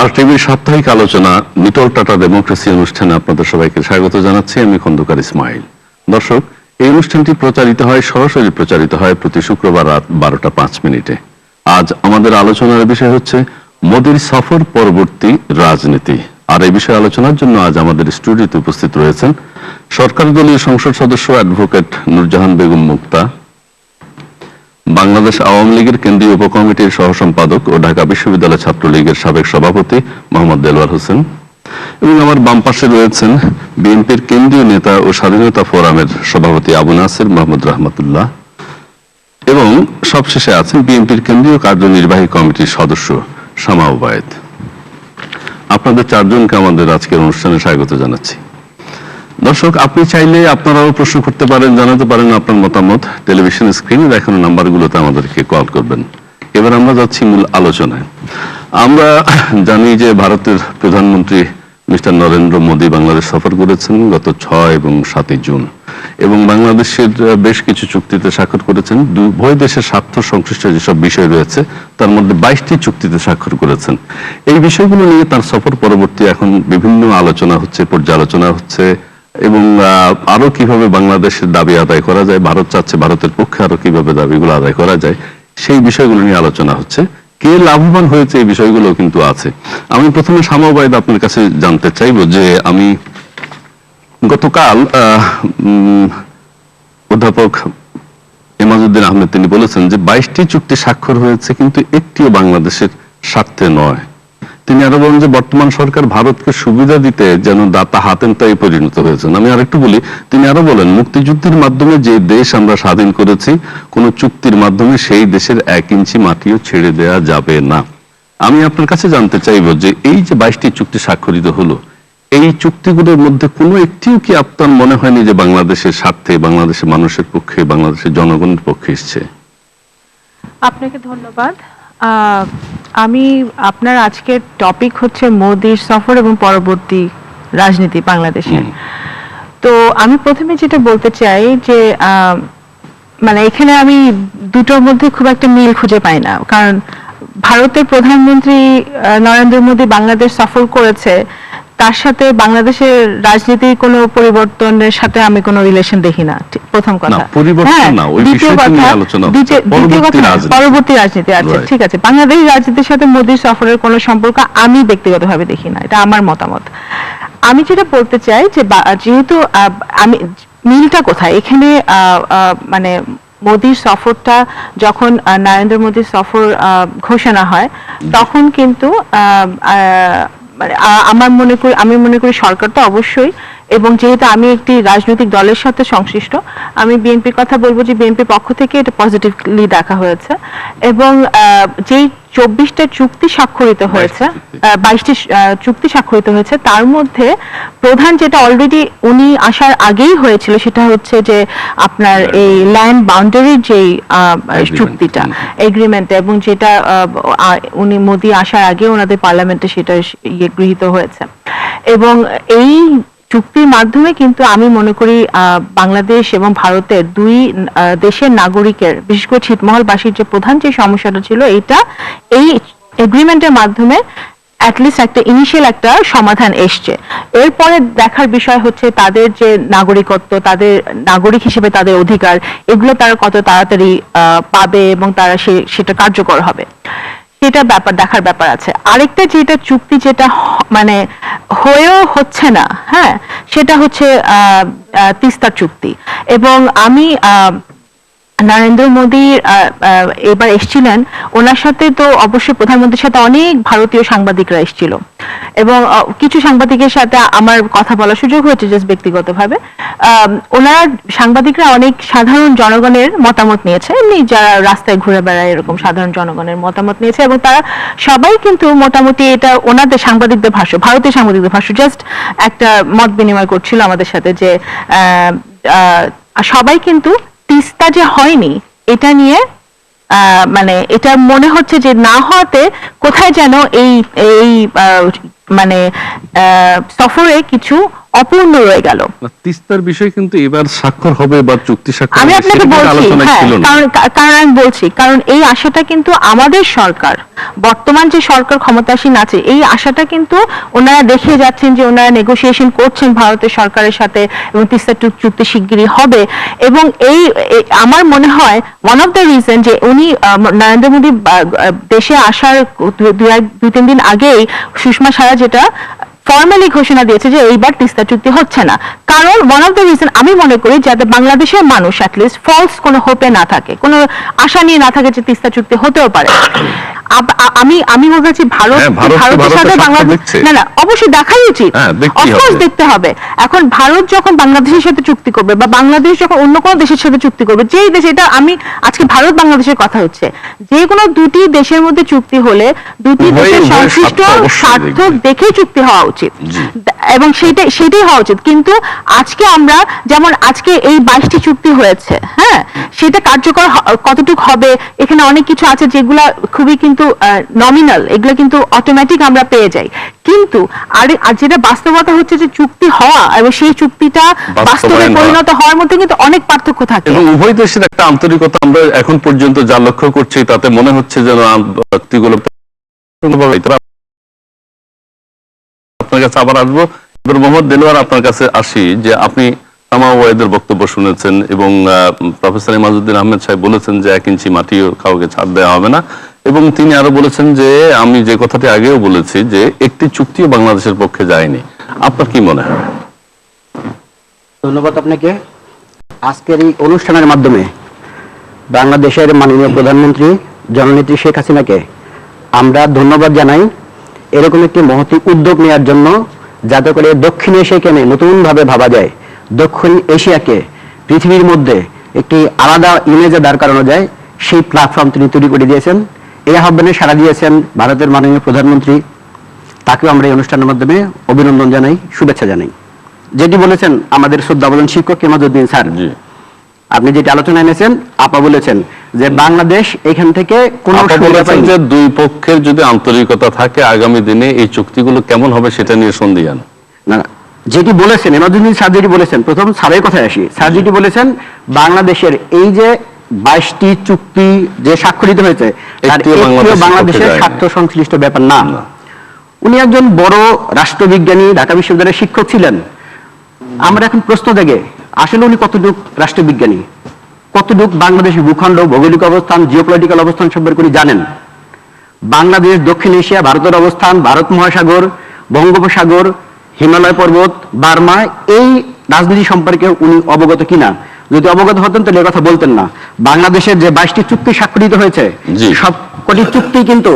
Star টিভির সাপ্তাহিক আলোচনা নিটল টাটা ডেমোক্রেসি অনুষ্ঠানে আপনাদের সবাইকে স্বাগত জানাচ্ছি। আমি খন্দকার ইসমাইল। দর্শক, এই অনুষ্ঠানটি সরাসরি প্রচারিত হয় প্রতি শুক্রবার রাত 12টা 5 মিনিটে। আজ আমাদের আলোচনার বিষয় হচ্ছে মোদির সফর পরবর্তী রাজনীতি। আর এই বিষয়ে আলোচনার জন্য আজ আমাদের স্টুডিওতে উপস্থিত রয়েছেন সরকারি দলীয় সংসদ সদস্য অ্যাডভোকেট নূরজাহান বেগম মুক্তা, বাংলাদেশ আওয়ামী লীগের কেন্দ্রীয় উপকমিটির সহ সম্পাদক ও ঢাকা বিশ্ববিদ্যালয় ছাত্রলীগের সাবেক সভাপতি মোহাম্মদ দেলোয়ার হোসেন, এবং আমার বাম পাশে রয়েছেন বিএনপির কেন্দ্রীয় নেতা ও স্বাধীনতা ফোরামের সভাপতি আবু নাসির মোহাম্মদ রহমতুল্লাহ, এবং সবশেষে আছেন বিএনপির কেন্দ্রীয় কার্যনির্বাহী কমিটির সদস্য শামা ওবায়েদ। আপনাদের চারজনকে আমাদের আজকের অনুষ্ঠানে স্বাগত জানাচ্ছি। দর্শক, আপনি চাইলে আপনারাও প্রশ্ন করতে পারেন, জানাতে পারেন আপনার মতামত। টেলিভিশন স্ক্রিনে দেখানো নাম্বারগুলোতে আমাদেরকে কল করবেন। এবার আমরা যাচ্ছি মূল আলোচনায়। আমরা জানি যে ভারতের প্রধানমন্ত্রী মিস্টার নরেন্দ্র মোদী বাংলাদেশ সফর করেছেন গত 6 এবং 7 জুন, এবং বাংলাদেশের বেশ কিছু চুক্তিতে স্বাক্ষর করেছেন। উভয় দেশের স্বার্থ সংশ্লিষ্ট যেসব বিষয় রয়েছে তার মধ্যে 22টি চুক্তিতে স্বাক্ষর করেছেন। এই বিষয়গুলো নিয়ে তার সফর পরবর্তী এখন বিভিন্ন আলোচনা হচ্ছে, পর্যালোচনা হচ্ছে, এবং আরো কিভাবে বাংলাদেশের দাবি আদায় করা যায়, ভারত চাচ্ছে ভারতের পক্ষে আরো কিভাবে দাবিগুলো আদায় করা যায়, সেই বিষয়গুলো নিয়ে আলোচনা হচ্ছে। কে লাভবান হয়েছে এই বিষয়গুলো কিন্তু আছে। আমি প্রথমে শামা ওবায়েদ আপনার কাছে জানতে চাইবো যে আমি গতকাল অধ্যাপক এমাজউদ্দিন আহমেদ তিনি বলেছেন যে 22টি চুক্তি স্বাক্ষর হয়েছে কিন্তু একটিও বাংলাদেশের স্বার্থে নয়। তিনি আরো বলেন যে বর্তমান সরকার ভারতকে সুবিধা দিতে যেন দাতা হাতেন তাই পরিণত হয়েছেন। আমি আরেকটু বলি, তিনি আরো বলেন মুক্তিযুদ্ধের মাধ্যমে যে দেশ আমরা স্বাধীন করেছি কোন চুক্তির মাধ্যমে সেই দেশের 1 ইঞ্চি মাটিও ছেড়ে দেয়া যাবে না। আমি আপনার কাছে জানতে চাইবো যে এই যে 22টি চুক্তি স্বাক্ষরিত হলো, এই চুক্তিগুলোর মধ্যে কোনো একটিও কি আপনার মনে হয়নি যে বাংলাদেশের স্বার্থে, বাংলাদেশের মানুষের পক্ষে, বাংলাদেশের জনগণের পক্ষে এসছে? আপনাকে ধন্যবাদ। আমি আপনার আজকের টপিক হচ্ছে মোদির সফর এবং পরবর্তী রাজনীতি বাংলাদেশের। তো আমি প্রথমে যেটা বলতে চাই যে মানে এখানে আমি দুটোর মধ্যে খুব একটা মিল খুঁজে পাই না, কারণ ভারতের প্রধানমন্ত্রী নরেন্দ্র মোদী বাংলাদেশ সফর করেছে, তার সাথে বাংলাদেশের রাজনীতির কোনো পরিবর্তনের সাথে আমি কোনো রিলেশন দেখি না। প্রথম কথা। দ্বিতীয় কথা পরবর্তী রাজনীতি আছে, ঠিক আছে। বাংলাদেশ রাজনীতির সাথে মোদির সফরের কোনো সম্পর্ক আমি ব্যক্তিগতভাবে দেখি না, এটা আমার মতামত। আমি যেটা বলতে চাই যে যেহেতু আমি মিলটা কোথায় এখানে, মানে মোদির সফরটা যখন নরেন্দ্র মোদির সফর ঘোষণা হয় তখন কিন্তু আমি মনে করি সরকার তো অবশ্যই, এবং যেহেতু আমি একটি রাজনৈতিক দলের সাথে সংশ্লিষ্ট, আমি বিএনপির কথা বলবো যে বিএনপির পক্ষ থেকে এটা পজিটিভলি দেখা হয়েছে। এবং যেই 24টা চুক্তি স্বাক্ষরিত হয়েছে, 22টি চুক্তি স্বাক্ষরিত হয়েছে, তার মধ্যে প্রধান যেটা অলরেডি উনি আসার আগেই হয়েছিল সেটা হচ্ছে যে আপনার এই ল্যান্ড বাউন্ডারির যেই চুক্তিটা, এগ্রিমেন্ট, এবং যেটা উনি মোদি আসার আগে ওনাদের পার্লামেন্টে সেটা গৃহীত হয়েছে। এবং এই চুক্তির মাধ্যমে কিন্তু আমি মনে করি বাংলাদেশ এবং ভারতের দুই দেশের নাগরিকের, বিশেষ করে ছিটমহলবাসীর যে প্রধান যে সমস্যাটা ছিল, এই এগ্রিমেন্টের মাধ্যমে অ্যাটলিস্ট একটা ইনিশিয়াল একটা সমাধান এসছে। এরপরে দেখার বিষয় হচ্ছে তাদের যে নাগরিকত্ব, তাদের নাগরিক হিসেবে তাদের অধিকার, এগুলো তারা কত তাড়াতাড়ি পাবে এবং তারা সেটা কার্যকর হবে, সেটা দেখার ব্যাপার আছে। আরেকটা যেটা চুক্তি যেটা মানে হয়েও হচ্ছে না, হ্যাঁ, সেটা হচ্ছে তিস্তা চুক্তি। এবং আমি নরেন্দ্র মোদী এবার এসেছিলেন, ওনার সাথে তো অবশ্যই প্রধানমন্ত্রীর সাথে অনেক ভারতীয় সাংবাদিকরা এসেছিল, এবং কিছু সাংবাদিকের সাথে আমার কথা বলার সুযোগ হয়েছে জাস্ট ব্যক্তিগতভাবে। ওনারা সাংবাদিকরা অনেক সাধারণ জনগণের মতামত নিয়েছে, এমনি যারা রাস্তায় ঘুরে বেড়ায় এরকম সাধারণ জনগণের মতামত নিয়েছে, এবং তারা সবাই কিন্তু মোটামুটি এটা ওনাদের সাংবাদিকদের ভাষ্য, ভারতীয় সাংবাদিকদের ভাষ্য, জাস্ট একটা মত বিনিময় করছিল আমাদের সাথে যে সবাই কিন্তু তিস্তা যে হয়নি এটা নিয়ে মানে এটা মনে হচ্ছে যে না হওয়াতে কোথায় যেন এই এই মানে সফরে কিছু অপূর্ণ রয়ে গেল। তিস্তার বিষয় কিন্তু এবার স্বাক্ষর হবে বা চুক্তি স্বাক্ষর আমি হবে আপনাকে সেটা বলছি, আলোচনা হ্যাঁ, ছিল না। কারণ আমি বলছি, কারণ এই আশাটা কিন্তু আমাদের সরকার, বর্তমান যে সরকার ক্ষমতাসীন আছে, এই আশাটা কিন্তু ওনারা দেখে যাচ্ছেন যে ওনারা নেগোসিয়েশন করছেন ভারতের সরকারের সাথে এবং তিস্তা চুক্তি শিগগিরই হবে। এবং আমার মনে হয় ওয়ান অফ দ্য রিজন যে উনি নরেন্দ্র মোদী দেশে আসার 2-3 দিন আগেই সুষমা স্বরাজ যেটা ফর্মালি ঘোষণা দিয়েছে যে এইবার তিস্তা চুক্তি হচ্ছে না, কারণ ওয়ান অফ দ্য রিজন আমি মনে করি যাতে বাংলাদেশের মানুষ অ্যাটলিস্ট ফলস কোনো হোপে না থাকে, কোনো আশা নিয়ে না থাকে যে তিস্তা চুক্তি হতেও পারে। আমি বলছি ভারতের সাথে বাংলাদেশ, না অবশ্যই দেখাই উচিত, অফকোর্স দেখতে হবে। এখন ভারত যখন বাংলাদেশের সাথে চুক্তি করবে বা বাংলাদেশ যখন অন্য কোনো দেশের সাথে চুক্তি করবে, যেই দেশ, এটা আমি আজকে ভারত বাংলাদেশের কথা হচ্ছে, যে কোনো দুটি দেশের মধ্যে চুক্তি হলে দুটি দেশের সংশ্লিষ্ট স্বার্থ দেখেই চুক্তি হওয়া উচিত এবং সেটাই হওয়া উচিত। কিন্তু আজকে আমরা যেমন আজকে এই 22টি চুক্তি হয়েছে, হ্যাঁ, সেটা কার্যকর কতটুকু হবে, এখানে অনেক কিছু আছে যেগুলা খুবই কিন্তু নমিনাল, এগুলো কিন্তু অটোমেটিক আমরা পেয়ে যাই। কিন্তু আর যেটা বাস্তবতা হচ্ছে যে চুক্তি হওয়া এবং সেই চুক্তিটা বাস্তবে পরিণত হওয়ার মধ্যে কিন্তু অনেক পার্থক্য থাকে। এবং উভয় দেশের একটা আন্তরিকতা আমরা এখন পর্যন্ত যা লক্ষ্য করছি তাতে মনে হচ্ছে যেন ব্যক্তিগুলো আপনার কাছে আবার আসবো। এবার মোহাম্মদ দেলোয়ার, আপনার কাছে আসি যে আপনি তামা ওয়াইদের বক্তব্য শুনেছেন এবং প্রফেসর ইমাজউদ্দিন আহমেদ সাহেব বলেছেন যে 1 ইঞ্চি মাটিও কাউকে ছাড় দেওয়া হবে না, এবং তিনি আরো বলেছেন যে আমি যে কথাটি আগেও বলেছি যে একটি চুক্তিও বাংলাদেশের পক্ষে যায়নি। আপনার কি মনে হয়? ধন্যবাদ আপনাকে। আজকের এই অনুষ্ঠানের মাধ্যমে বাংলাদেশের মাননীয় প্রধানমন্ত্রী জননেত্রী শেখ হাসিনাকে আমরা ধন্যবাদ জানাই এরকম একটি মহতী উদ্যোগ নেওয়ার জন্য, যাতে করে দক্ষিণ এশিয়াকে নতুনভাবে ভাবা যায়, দক্ষিণ এশিয়াকে পৃথিবীর মধ্যে একটি আলাদা ইমেজে দাঁড় করানো যায়, সেই প্ল্যাটফর্ম তিনি তৈরি করে দিয়েছেন। এই আহ্বানে সাড়া দিয়েছেন ভারতের মাননীয় প্রধানমন্ত্রী, তাকেও আমরা এই অনুষ্ঠানের মাধ্যমে অভিনন্দন জানাই, শুভেচ্ছা জানাই। যেটি বলেছেন আমাদের শ্রদ্ধাভাজন শিক্ষক ইমাজউদ্দিন স্যার, আপনি যেটি আলোচনা এনেছেন, আপা বলেছেন যে বাংলাদেশ এখান থেকে কোনো যে দুই পক্ষের যদি আন্তরিকতা থাকে আগামী দিনে এই চুক্তিগুলো কেমন হবে সেটা নিয়ে সন্দিহান না। যেটি বলেছেন ইমাজউদ্দিন স্যার, যেটি বলেছেন, প্রথম স্যারের কথায় আসি। স্যার যেটি বলেছেন বাংলাদেশের এই যে 22টি চুক্তি যে স্বাক্ষরিত হয়েছে তার একটিও বাংলাদেশের স্বার্থ সংশ্লিষ্ট ব্যাপার না। উনি একজন বড় রাষ্ট্রবিজ্ঞানী, ঢাকা বিশ্ববিদ্যালয়ের শিক্ষক ছিলেন। আমরা এখন প্রশ্ন জাগে, আসলে উনি কতটুক রাষ্ট্রবিজ্ঞানী, কতটুক বাংলাদেশের ভূখণ্ড, ভৌগোলিক অবস্থান, জিওপলিটিক্যাল অবস্থান সম্পর্কে উনি জানেন? বাংলাদেশ, দক্ষিণ এশিয়া, ভারতের অবস্থান, ভারত মহাসাগর, বঙ্গোপসাগর, হিমালয় পর্বত, বার্মা, এই রাজনীতি সম্পর্কে উনি অবগত কিনা? যদি অবগত হতেন তাহলে কথা বলতেন না। বাংলাদেশের যে 22টি চুক্তি স্বাক্ষরিত হয়েছে, সবকটি চুক্তি কিন্তু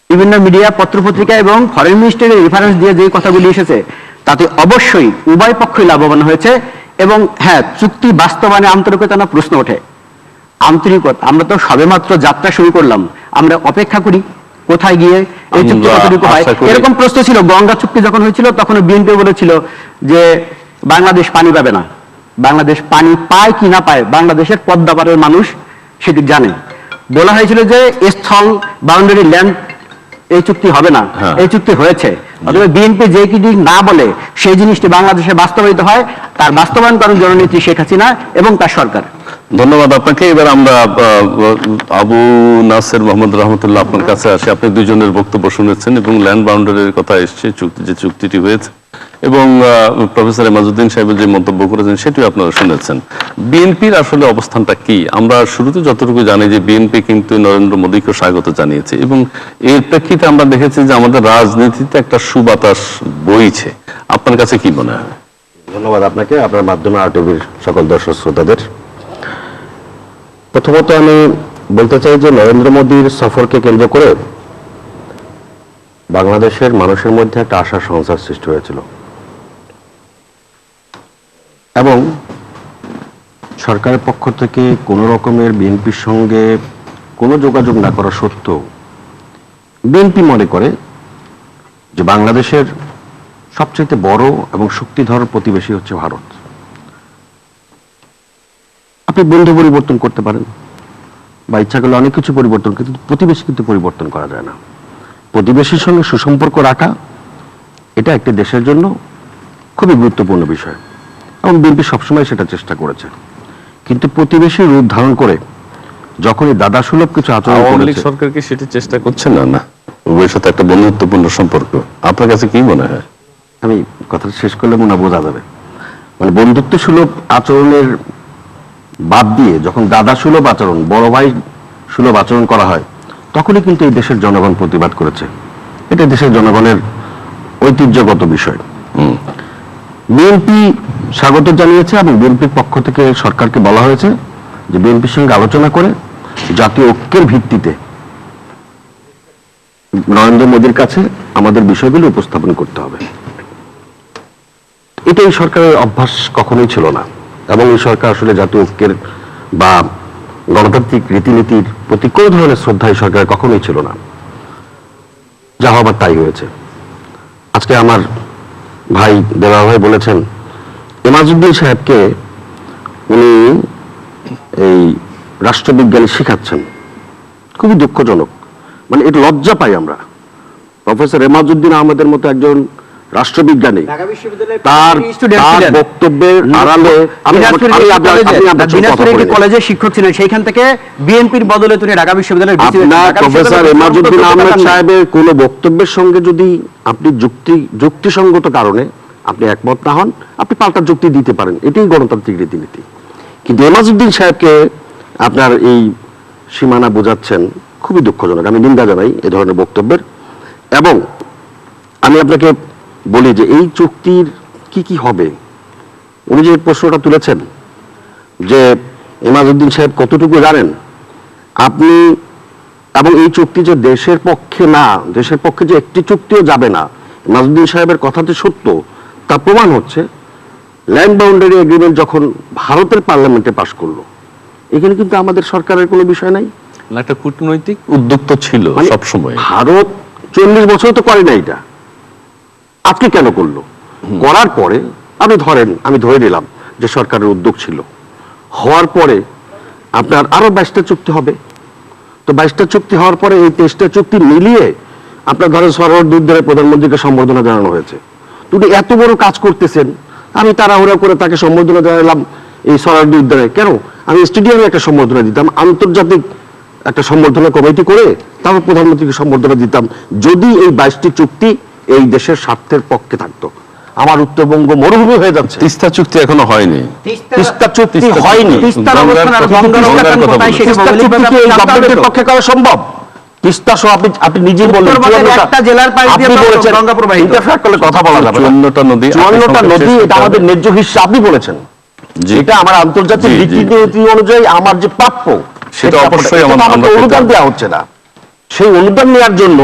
বিভিন্ন মিডিয়া, পত্রপত্রিকা এবং ফরেন মিনিস্টারের রেফারেন্স দিয়ে যে কথাগুলি এসেছে তাতে অবশ্যই উভয় পক্ষই লাভবান হয়েছে। এবং হ্যাঁ, চুক্তি বাস্তবায়নে আন্তরিকতা না প্রশ্ন ওঠে। আন্তরিকতা, আমরা তো সবেমাত্র যাত্রা শুরু করলাম, আমরা অপেক্ষা করি কোথায় গিয়ে এই চুক্তি কতটুকু হয়। এরকম প্রশ্ন ছিল গঙ্গা চুক্তি যখন হয়েছিল, তখন বিএনপি বলেছিল যে বাংলাদেশ পানি পাবে না। বাংলাদেশ পানি পায় কি না পায় বাংলাদেশের পদ্মা পাড়ের মানুষ সেটি জানে। বলা হয়েছিল যে স্থল বাউন্ডারি ল্যান্ড এই চুক্তি হবে না, এই চুক্তি হয়েছে। অথবা বিএনপি যে কিছু না বলে সেই জিনিসটি বাংলাদেশে বাস্তবায়িত হয়, তার বাস্তবায়ন করেন জননেত্রী শেখ হাসিনা এবং তার সরকার। ধন্যবাদ আপনাকে। এবার আমরা আবু নাসের মোহাম্মদ রহমতুল্লাহ আপনার কাছে আসি। আপনি দুজনের বক্তব্য শুনেছেন এবং ল্যান্ড বাউন্ডারির কথা এসছে, যে চুক্তিটি হয়েছে, এবং প্রফেসর ইমাজউদ্দিন সাহেব যে মন্তব্য করেছেন সেটিও আপনারা শুনেছেন। বিএনপির আসলে অবস্থানটা কি? আমরা শুরুতে যতটুকু জানি যে বিএনপি কিন্তু নরেন্দ্র মোদীকে স্বাগত জানিয়েছে এবং এর প্রেক্ষিতে আমরা দেখেছি যে আমাদের রাজনীতিতে একটা সুবাতাস বইছে। আপনার কাছে কি মনে হয়? ধন্যবাদ আপনাকে, আপনার মাধ্যমে আরটিভির সকল দর্শক শ্রোতাদের। প্রথমত আমি বলতে চাই যে নরেন্দ্র মোদীর সফরকে কেন্দ্র করে বাংলাদেশের মানুষের মধ্যে একটা আশার সঞ্চার সৃষ্টি হয়েছিল এবং সরকারের পক্ষ থেকে কোনো রকমের বিএনপির সঙ্গে কোনো যোগাযোগ না করা সত্ত্বেও বিএনপি মনে করে যে বাংলাদেশের সবচেয়ে বড় এবং শক্তিধর প্রতিবেশী হচ্ছে ভারত। আপনি বন্ধু পরিবর্তন করতে পারেন, বা ইচ্ছা করলে অনেক কিছু পরিবর্তন, কিন্তু প্রতিবেশী কিন্তু পরিবর্তন করা যায় না। প্রতিবেশীর সঙ্গে সুসম্পর্ক রাখা এটা একটা দেশের জন্য খুবই গুরুত্বপূর্ণ বিষয়, এবং বিএনপি সবসময় সেটা চেষ্টা করেছে। কিন্তু প্রতিবেশীর রূপ ধারণ করে যখনই দাদা সুলভ কিছু আচরণ আওয়ামী লীগ করেছে, সরকার কি সেটি চেষ্টা করছে না? না, উভয়ের সাথে একটা বন্ধুত্বপূর্ণ সম্পর্ক, আপনার কাছে কি মনে হয়? আমি কথাটা শেষ করলে মনে হয় বোঝা যাবে। মানে বন্ধুত্ব সুলভ আচরণের বাদ দিয়ে যখন দাদা সুলভ আচরণ, বড় ভাই সুলভ আচরণ করা হয়, তখনই কিন্তু এই দেশের জনগণ প্রতিবাদ করেছে। এটা দেশের জনগণের ঐতিহ্যগত বিষয়। বিএনপি স্বাগত জানিয়েছে, এবং বিএনপির পক্ষ থেকে সরকারকে বলা হয়েছে যে বিএনপির সঙ্গে আলোচনা করে জাতীয় ঐক্যের ভিত্তিতে নরেন্দ্র মোদীর কাছে আমাদের বিষয়গুলো উপস্থাপন করতে হবে। এটা এই সরকারের অভ্যাস কখনোই ছিল না, এবং এই সরকার আসলে জাতীয় ঐক্যের বা গণতান্ত্রিক রীতিনীতির প্রতি কোনো ধরনের শ্রদ্ধা এই সরকারের কখনোই ছিল না। যা হবার তাই হয়েছে। আজকে আমার ভাই দেওয়া ভাই বলেছেন এমাজউদ্দিন সাহেবকে উনি এই রাষ্ট্রবিজ্ঞানী শিখাচ্ছেন, খুবই দুঃখজনক। মানে এটা লজ্জা পাই আমরা। প্রফেসর এমাজউদ্দিন আহমেদের মতো একজন রাষ্ট্রবিজ্ঞানী তার বক্তব্যের আড়ালে কলেজে শিক্ষক ছিলেন, সেইখান থেকে বিএনপির বদলে তিনি ঢাকা বিশ্ববিদ্যালয়ের প্রফেসর এমাজউদ্দিন আহমেদ সাহেবের কোন বক্তব্যের সঙ্গে যদি আপনি যুক্তিসঙ্গত কারণে আপনি একমত না হন, আপনি পাল্টা যুক্তি দিতে পারেন, এটাই গণতান্ত্রিক রীতিনীতি। কিন্তু এমাজউদ্দিন সাহেবকে আপনার এই সীমানা বোঝাচ্ছেন, খুবই দুঃখজনক। আমি নিন্দা জানাই এ ধরনের বক্তব্যের। এবং আমি আপনাকে বলি যে এই চুক্তির কি কি হবে। উনি যে প্রশ্নটা তুলেছেন যে এমাজউদ্দিন সাহেব কতটুকু জানেন, আপনি এবং এই চুক্তি যে দেশের পক্ষে না, দেশের পক্ষে যে একটি চুক্তিও যাবে না, এমাজউদ্দিন সাহেবের কথাতে সত্য তা প্রমাণ হচ্ছে ল্যান্ড বাউন্ডারি এগ্রিমেন্ট যখন ভারতের পার্লামেন্টে পাশ করলো, এখানে কিন্তু আমাদের সরকারের কোনো বিষয় নাই। একটা কূটনৈতিক উদ্যোগ তো ছিল সবসময়। ভারত 40 বছর তো করে না এটা, আজকে কেন করলো? করার পরে আমি ধরে নিলাম যে সরকারের উদ্যোগ ছিল, হওয়ার পরে আপনার আরো 22টা চুক্তি হবে। তো 22টা চুক্তি হওয়ার পরে এই 23টা চুক্তি মিলিয়ে আপনার ধরেন সরোয়ার্দী উদ্যানে প্রধানমন্ত্রীকে সম্বর্ধনা জানানো হয়েছে। উনি এত বড় কাজ করতেছেন, আমি তাড়াহুড়া করে তাকে সম্বর্ধনা জানালাম এই সরোয়ার্দী উদ্যানে কেন, আমি স্টেডিয়ামে একটা সম্বর্ধনা দিতাম, আন্তর্জাতিক একটা সম্বর্ধনা কমিটি করে তারপর প্রধানমন্ত্রীকে সম্বর্ধনা দিতাম, যদি এই 22টি চুক্তি এই দেশের স্বার্থের পক্ষে থাকতো। আমার উত্তরবঙ্গ মরুভূমি হয়ে যাচ্ছে। তিস্তা চুক্তি এখনো হয়নি, তিস্তা চুক্তি হয়নি, গভর্নমেন্টের পক্ষে করা সম্ভব? তিস্তা সহ আপনি নিজেই বললেন কথা বলা যাবে, 54টা নদী, 54টা নদী, এটা আমাদের ন্যায্য হিস্সা। আপনি বলেছেন এটা আমার আন্তর্জাতিক রীতিনীতি অনুযায়ী আমার যে প্রাপ্য, সেটা অবশ্যই আমাকে অনুদান দেওয়া হচ্ছে না। সেই অনুদান নেওয়ার জন্য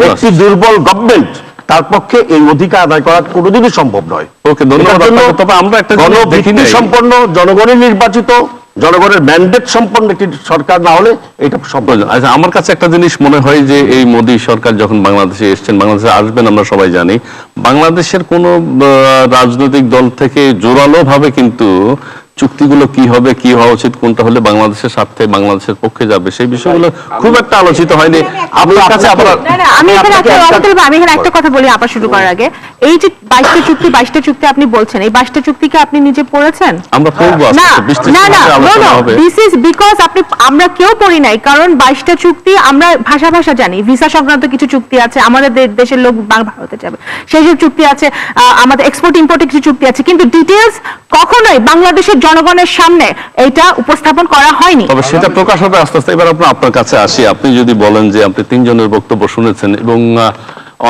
একটি দুর্বল গভর্নমেন্ট, তার পক্ষে এই অধিকার আদায় করা কোনোদিনই সম্ভব নয়। ওকে, ধন্যবাদ। তবে আমরা একটা গণভিত্তি সম্পন্ন, জনগণের নির্বাচিত, জনগণের ম্যান্ডেট সম্পন্ন একটি সরকার না হলে এটা সম্ভব না। আচ্ছা, আমার কাছে একটা জিনিস মনে হয় যে এই মোদী সরকার যখন বাংলাদেশে এসেছেন, বাংলাদেশে আসবেন আমরা সবাই জানি, বাংলাদেশের কোন রাজনৈতিক দল থেকে জোরালো ভাবে কিন্তু চুক্তিগুলো কি হবে, কি হওয়া উচিত, কোনটা হলে বাংলাদেশের স্বার্থে, বাংলাদেশের পক্ষে যাবে, সেই বিষয়গুলো খুব একটা আলোচিত হয়নি। আপনার কাছে আমি এখানে একটা কথা বলি আপা শুরু করার আগে, এই যে 22টা চুক্তি আপনি বলছেন, এই 22টা চুক্তিকে আপনি নিজে পড়েছেন? আমরা পড়বো, দিস ইজ বিকজ আমরা কেউ পড়ি নাই, কারণ 22টা চুক্তি আমরা ভাষা জানি, ভিসা সংক্রান্ত কিছু চুক্তি আছে, আমাদের দেশের লোক ভারতে যাবে সেই সব চুক্তি আছে, আমাদের এক্সপোর্ট ইম্পোর্টের কিছু চুক্তি আছে, কিন্তু ডিটেইলস কখনোই বাংলাদেশের জনগণের সামনে এটা উপস্থাপন করা হয়নি। তবে সেটা প্রকাশ হবে আস্তে আস্তে। এবার আপনার কাছে আসি, আপনি যদি বলেন যে আপনি 3 জনের বক্তব্য শুনেছেন, এবং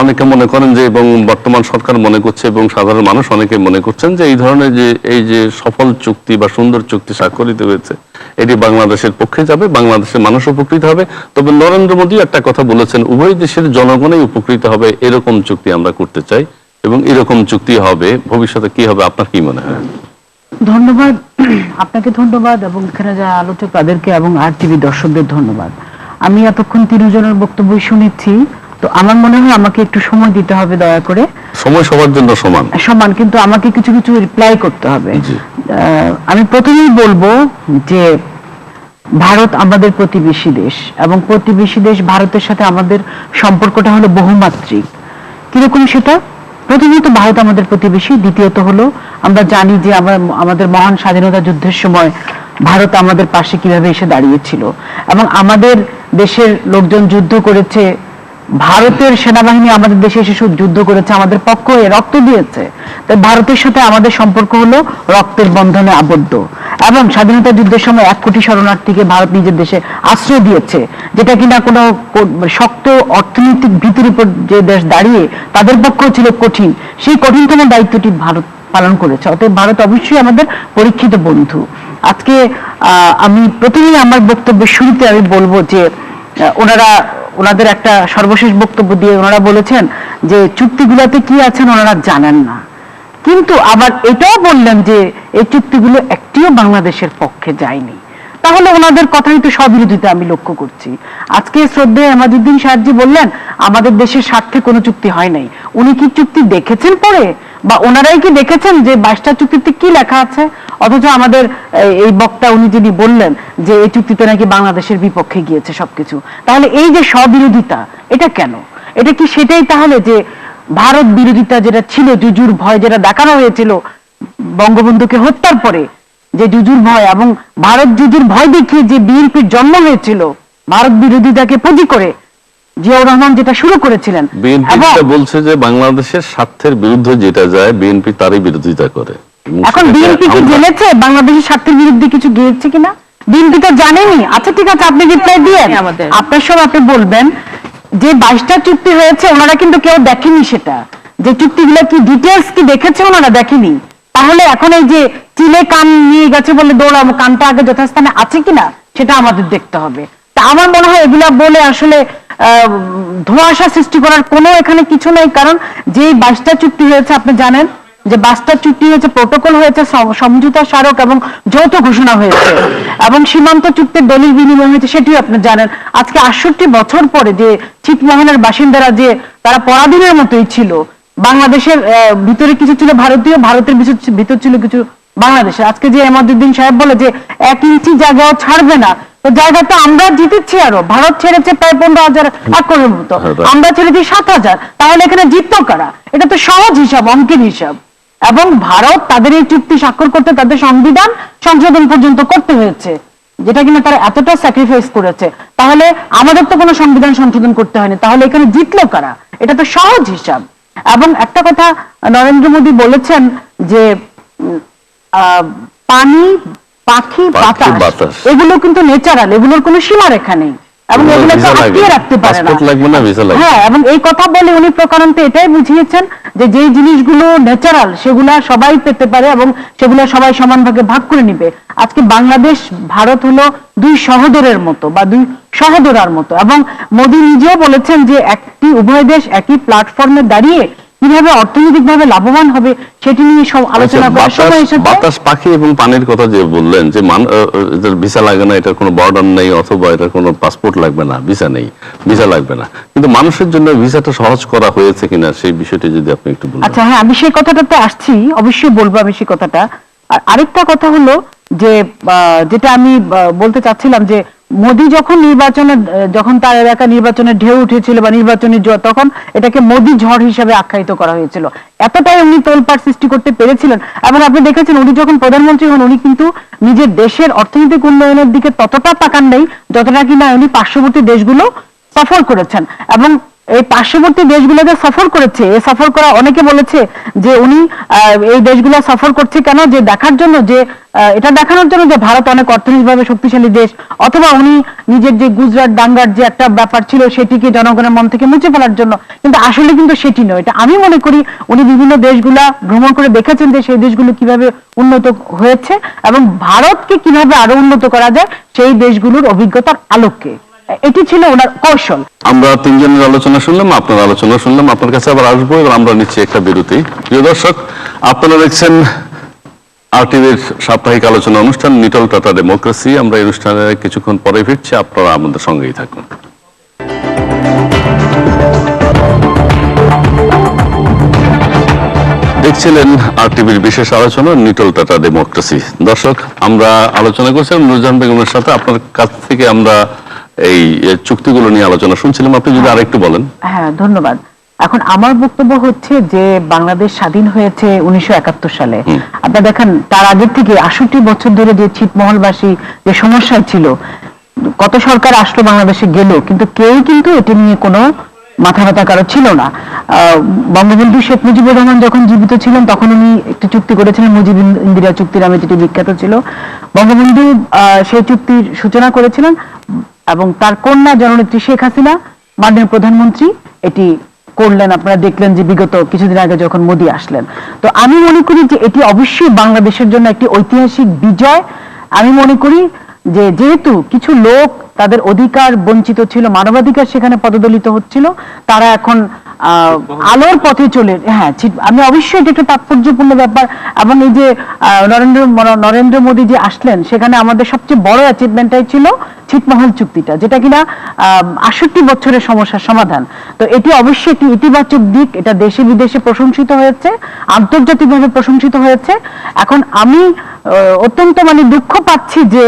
অনেকে মনে করেন যে, এবং বর্তমান সরকার মনে করছে, এবং সাধারণ মানুষ অনেকে মনে করছেন যে এই ধরনের যে এই যে সফল চুক্তি বা সুন্দর চুক্তি স্বাক্ষরিত হয়েছে, এটি বাংলাদেশের পক্ষে যাবে, বাংলাদেশের মানুষ উপকৃত হবে। তবে নরেন্দ্র মোদী একটা কথা বলেছেন, উভয় দেশের জনগণই উপকৃত হবে, এরকম চুক্তি আমরা করতে চাই, এবং এরকম চুক্তি হবে। ভবিষ্যতে কি হবে আপনার কি মনে হয়? ধন্যবাদ আপনাকে, ধন্যবাদ, এবং এখানে যারা আলোচক তাদেরকে এবং RTV দর্শকদের ধন্যবাদ। আমি এতক্ষণ 3 জনের বক্তব্য শুনেছি, তো আমার মনে হয় আমাকে একটু সময় দিতে হবে, দয়া করে। সময় সবার জন্য সমান, কিন্তু আমাকে কিছু রিপ্লাই করতে হবে। আমি প্রথমেই বলবো যে ভারত আমাদের প্রতিবেশী দেশ এবং প্রতিবেশী দেশ ভারতের সাথে আমাদের সম্পর্কটা হলো বহুমাত্রিক। কিরকম সেটা? প্রথমত ভারত আমাদের প্রতিবেশী, দ্বিতীয়ত হলো আমরা জানি যে আমাদের মহান স্বাধীনতা যুদ্ধের সময় ভারত আমাদের পাশে কিভাবে এসে দাঁড়িয়েছিল এবং আমাদের দেশের লোকজন যুদ্ধ করেছে, ভারতের সেনাবাহিনী আমাদের দেশে এসে যুদ্ধ করেছে, আমাদের পক্ষ হয়ে রক্ত দিয়েছে। তাই ভারতের সাথে আমাদের সম্পর্ক হলো রক্তের বন্ধনে আবদ্ধ এবং স্বাধীনতা যুদ্ধের সময় 1 কোটি শরণার্থীকে ভারত নিজের দেশে আশ্রয় দিয়েছে, যেটা কিনা কোনো শক্ত অর্থনৈতিক ভিত্তির উপর যে দেশ দাঁড়িয়ে তাদের পক্ষ ছিল কঠিন, সেই কঠিনতম দায়িত্বটি ভারত পালন করেছে। অতএব ভারত অবশ্যই আমাদের পরীক্ষিত বন্ধু। আজকে আমি প্রথমেই আমার বক্তব্যের শুরুতে আমি বলবো যে ওনাদের একটা সর্বশেষ বক্তব্য দিয়ে ওনারা বলেছেন যে চুক্তিগুলোতে কি আছেন ওনারা জানেন না, কিন্তু আবার এটাও বললেন যে এই চুক্তিগুলো একটিও বাংলাদেশের পক্ষে যায়নি। তাহলে ওনাদের কথাই তো স্ববিরোধিতা আমি লক্ষ্য করছি। আজকে শ্রদ্ধেয় এমাজউদ্দিন সাহেবজি বললেন আমাদের দেশের স্বার্থে কোনো চুক্তি হয় নাই। উনি কি চুক্তি দেখেছেন পরে, বা ওনারাই কি দেখেছেন যে 22টা চুক্তিতে কি লেখা আছে? অথচ আমাদের এই বক্তা উনি যিনি বললেন যে এই চুক্তিতে নাকি বাংলাদেশের বিপক্ষে গিয়েছে সবকিছু। তাহলে এই যে স্ববিরোধিতা, এটা কেন? এটা কি সেটাই তাহলে যে ভারত বিরোধিতা যেটা ছিল, জুজুর ভয় যেটা দেখানো হয়েছিল বঙ্গবন্ধুকে হত্যার পরে, যে জুজুর ভয় এবং ভারত জুজুর ভয় দেখিয়ে যে বিএনপির জন্ম হয়েছিল, ভারত বিরোধিতাকে পুঁজি করে জিয়াউর রহমান যেটা শুরু করেছিলেন। বিএনপি বলছে যে বাংলাদেশের স্বার্থের বিরুদ্ধে যেটা যায় বিএনপি তারই বিরোধিতা করে। এখন বিএনপি কি জেনেছে বাংলাদেশের স্বার্থের বিরুদ্ধে কিছু গিয়েছে কিনা? বিএনপি তো জানেনি। আচ্ছা ঠিক আছে, আপনি রিপ্লাই দিয়েন, আপনার সব আপনি বলবেন যে 22টা চুক্তি হয়েছে, ওনারা কিন্তু কেউ দেখেনি সেটা, যে চুক্তিগুলো কি ডিটেলস কি দেখেছে ওনারা দেখেনি। তাহলে এখন এই যে চিলে কান নিয়ে গেছে বলে দৌড়াবো, কানটা আগে যথাস্থানে আছে কিনা সেটা আমাদের দেখতে হবে। তা আমার মনে হয় এগুলা বলে আসলে ধোঁয়াশা সৃষ্টি করার কোনো এখানে কিছু নেই। কারণ যে 22টা চুক্তি হয়েছে আপনি জানেন যে 22টা চুক্তি হয়েছে, প্রটোকল হয়েছে, সমঝোতা স্মারক এবং যৌথ ঘোষণা হয়েছে এবং সীমান্ত চুক্তির দলিল বিনিময় হয়েছে, সেটিও আপনি জানেন। আজকে 68 বছর পরে যে ছিটমহলের বাসিন্দারা যে তারা পরাধীনের মতোই ছিল, বাংলাদেশের ভিতরে কিছু ছিল ভারতীয়, ভারতের ভিতর ছিল কিছু বাংলাদেশের। আজকে যে এমাজউদ্দিন সাহেব বলে যে 1 ইঞ্চি জায়গাও ছাড়বে না, তো জায়গাটা আমরা জিতেছি, আরো ভারত ছেড়েছে প্রায় 15,000 একরের মতো, আমরা ছেড়েছি 7,000। তাহলে এখানে জিততো কারা? এটা তো সহজ হিসাব, অঙ্কের হিসাব। এবং ভারত তাদের এই চুক্তি স্বাক্ষর করতে তাদের সংবিধান সংশোধন পর্যন্ত করতে হয়েছে, যেটা কিনা তারা এতটা স্যাক্রিফাইস করেছে। তাহলে আমাদের তো কোনো সংবিধান সংশোধন করতে হয়নি, তাহলে এখানে জিতলো কারা? এটা তো সহজ হিসাব। এবং একটা কথা নরেন্দ্র মোদী বলেছেন যে পানি, পাখি, বাতাস এগুলো কিন্তু ন্যাচারাল, এগুলোর কোনো সীমারেখা নেই এবং এগুলোকে আটকিয়ে রাখতে পারে না। হ্যাঁ, এবং এই কথা বলে উনি প্রকারান্তে এটাই বুঝিয়েছেন যে যেই জিনিসগুলো ন্যাচারাল সেগুলা সবাই পেতে পারে এবং সেগুলো সবাই সমানভাবে ভাগ করে নিবে। আজকে বাংলাদেশ ভারত হলো 2 সহোদরের মতো বা 2 সহোদরার মতো, এবং মোদী নিজেও বলেছেন যে উভয় দেশ একই প্ল্যাটফর্মে দাঁড়িয়ে কিভাবে অর্থনৈতিকভাবে লাভবান হবে সেটি নিয়ে সব আলোচনা করার সময় এসেছে। বাতাস, পাখি এবং পানির কথা যে বললেন যে ভিসা লাগে না, এটার কোনো বর্ডার নেই, অথবা এটার কোনো পাসপোর্ট লাগবে না, ভিসা নেই, ভিসা লাগবে না, কিন্তু মানুষের জন্য ভিসাটা সহজ করা হয়েছে কিনা সেই বিষয়টি যদি আপনি একটু বলেন। আচ্ছা হ্যাঁ, আমি সেই কথাটাতে আসছি, অবশ্যই বলবো আমি সেই কথাটা। আর আরেকটা কথা হলো যে যেটা আমি বলতে চাচ্ছিলাম যে মোদী যখন তার এলাকা নির্বাচনের ঢেউ উঠেছিল বা নির্বাচনের জোয়ার, তখন এটাকে মোদী ঝড় হিসেবে আখ্যায়িত করা হয়েছিল। এতটাই উনি তোলপাড় সৃষ্টি করতে পেরেছিলেন। এবং আপনি দেখেছেন উনি যখন প্রধানমন্ত্রী হন উনি কিন্তু নিজের দেশের অর্থনৈতিক উন্নয়নের দিকে ততটা তাকান নেই যতটা কিনা উনি পার্শ্ববর্তী দেশগুলো সফর করেছেন। এবং এই পার্শ্ববর্তী দেশগুলোতে সফর করেছে, এই সফর করা অনেকে বলেছে যে উনি এই দেশগুলো সফর করছে কেন, যে দেখার জন্য, যে এটা দেখানোর জন্য যে ভারত অনেক অর্থনৈতিকভাবে শক্তিশালী দেশ, অথবা উনি নিজের যে গুজরাট দাঙ্গার যে একটা ব্যাপার ছিল সেটিকে জনগণের মন থেকে মুছে ফেলার জন্য। কিন্তু আসলে কিন্তু সেটি নয়। এটা আমি মনে করি উনি বিভিন্ন দেশগুলা ভ্রমণ করে দেখেছেন যে সেই দেশগুলো কিভাবে উন্নত হয়েছে এবং ভারতকে কিভাবে আরো উন্নত করা যায় সেই দেশগুলোর অভিজ্ঞতার আলোকে। এটি ছিল ওনার কৌশল। আমরা 3 জনের আলোচনা শুনলাম, আপনার আলোচনা শুনলাম, আপনার কাছে আবার আসবো এবং আমরা নিচ্ছি একটা বিরতি। প্রিয় দর্শক, আপনারা দেখছেন আরটিভির সাপ্তাহিক আলোচনা অনুষ্ঠান নিটল টাটা ডেমোক্রেসি। আমরা এই অনুষ্ঠানে কিছুক্ষণ পরে ফিরছি, আপনারা আমাদের সঙ্গেই থাকুন। দেখছিলেন RTVর বিশেষ আলোচনা নিটল টাটা ডেমোক্রেসি। দর্শক, আমরা আলোচনা করছিলাম নুরজাহান বেগমের সাথে। আপনার কাছ থেকে আমরা এই চুক্তিগুলো নিয়ে আলোচনা শুনছিলাম, আপনি যদি আরেকটু বলেন। হ্যাঁ, ধন্যবাদ। এখন আমার বক্তব্য হচ্ছে যে বাংলাদেশ স্বাধীন হয়েছে 1971 সালে। আপনারা দেখেন তার আগের থেকে 68 বছর ধরে যে ছিটমহলবাসী যে সমস্যা ছিল, কত সরকার আসলো বাংলাদেশে গেল, কিন্তু কেউ কিন্তু এটি নিয়ে কোনো মাথা ব্যথা কারো ছিল না। বঙ্গবন্ধু শেখ মুজিবুর রহমান যখন জীবিত ছিলেন তখন উনি একটি চুক্তি করেছিলেন, মুজিব ইন্দিরা চুক্তি নামে, যেটি বিখ্যাত ছিল। বঙ্গবন্ধু সেই চুক্তির সূচনা করেছিলেন এবং তার কন্যা জননেত্রী শেখ হাসিনা মাননীয় প্রধানমন্ত্রী এটি করলেন। আপনারা দেখলেন যে বিগত কিছুদিন আগে যখন মোদী আসলেন। তো আমি মনে করি যে এটি অবশ্যই বাংলাদেশের জন্য একটি ঐতিহাসিক বিজয়। আমি মনে করি যে যেহেতু কিছু লোক তাদের অধিকার বঞ্চিত ছিল, মানবাধিকার সেখানে পদদলিত হচ্ছিল, তারা এখন আলোর পথে চলে, হ্যাঁ, আমি অবশ্যই এটা একটা তাৎপর্যপূর্ণ ব্যাপার। এবং এই যে নরেন্দ্র মোদী যে আসলেন, সেখানে আমাদের সবচেয়ে বড় অ্যাচিভমেন্টটাই ছিল ছিটমহল চুক্তিটা, যেটা কিনা 68 বছরের সমস্যার সমাধান। তো এটি অবশ্যই একটি ইতিবাচক দিক, এটা দেশে বিদেশে প্রশংসিত হয়েছে, আন্তর্জাতিকভাবে প্রশংসিত হয়েছে। এখন আমি অত্যন্ত দুঃখ পাচ্ছি যে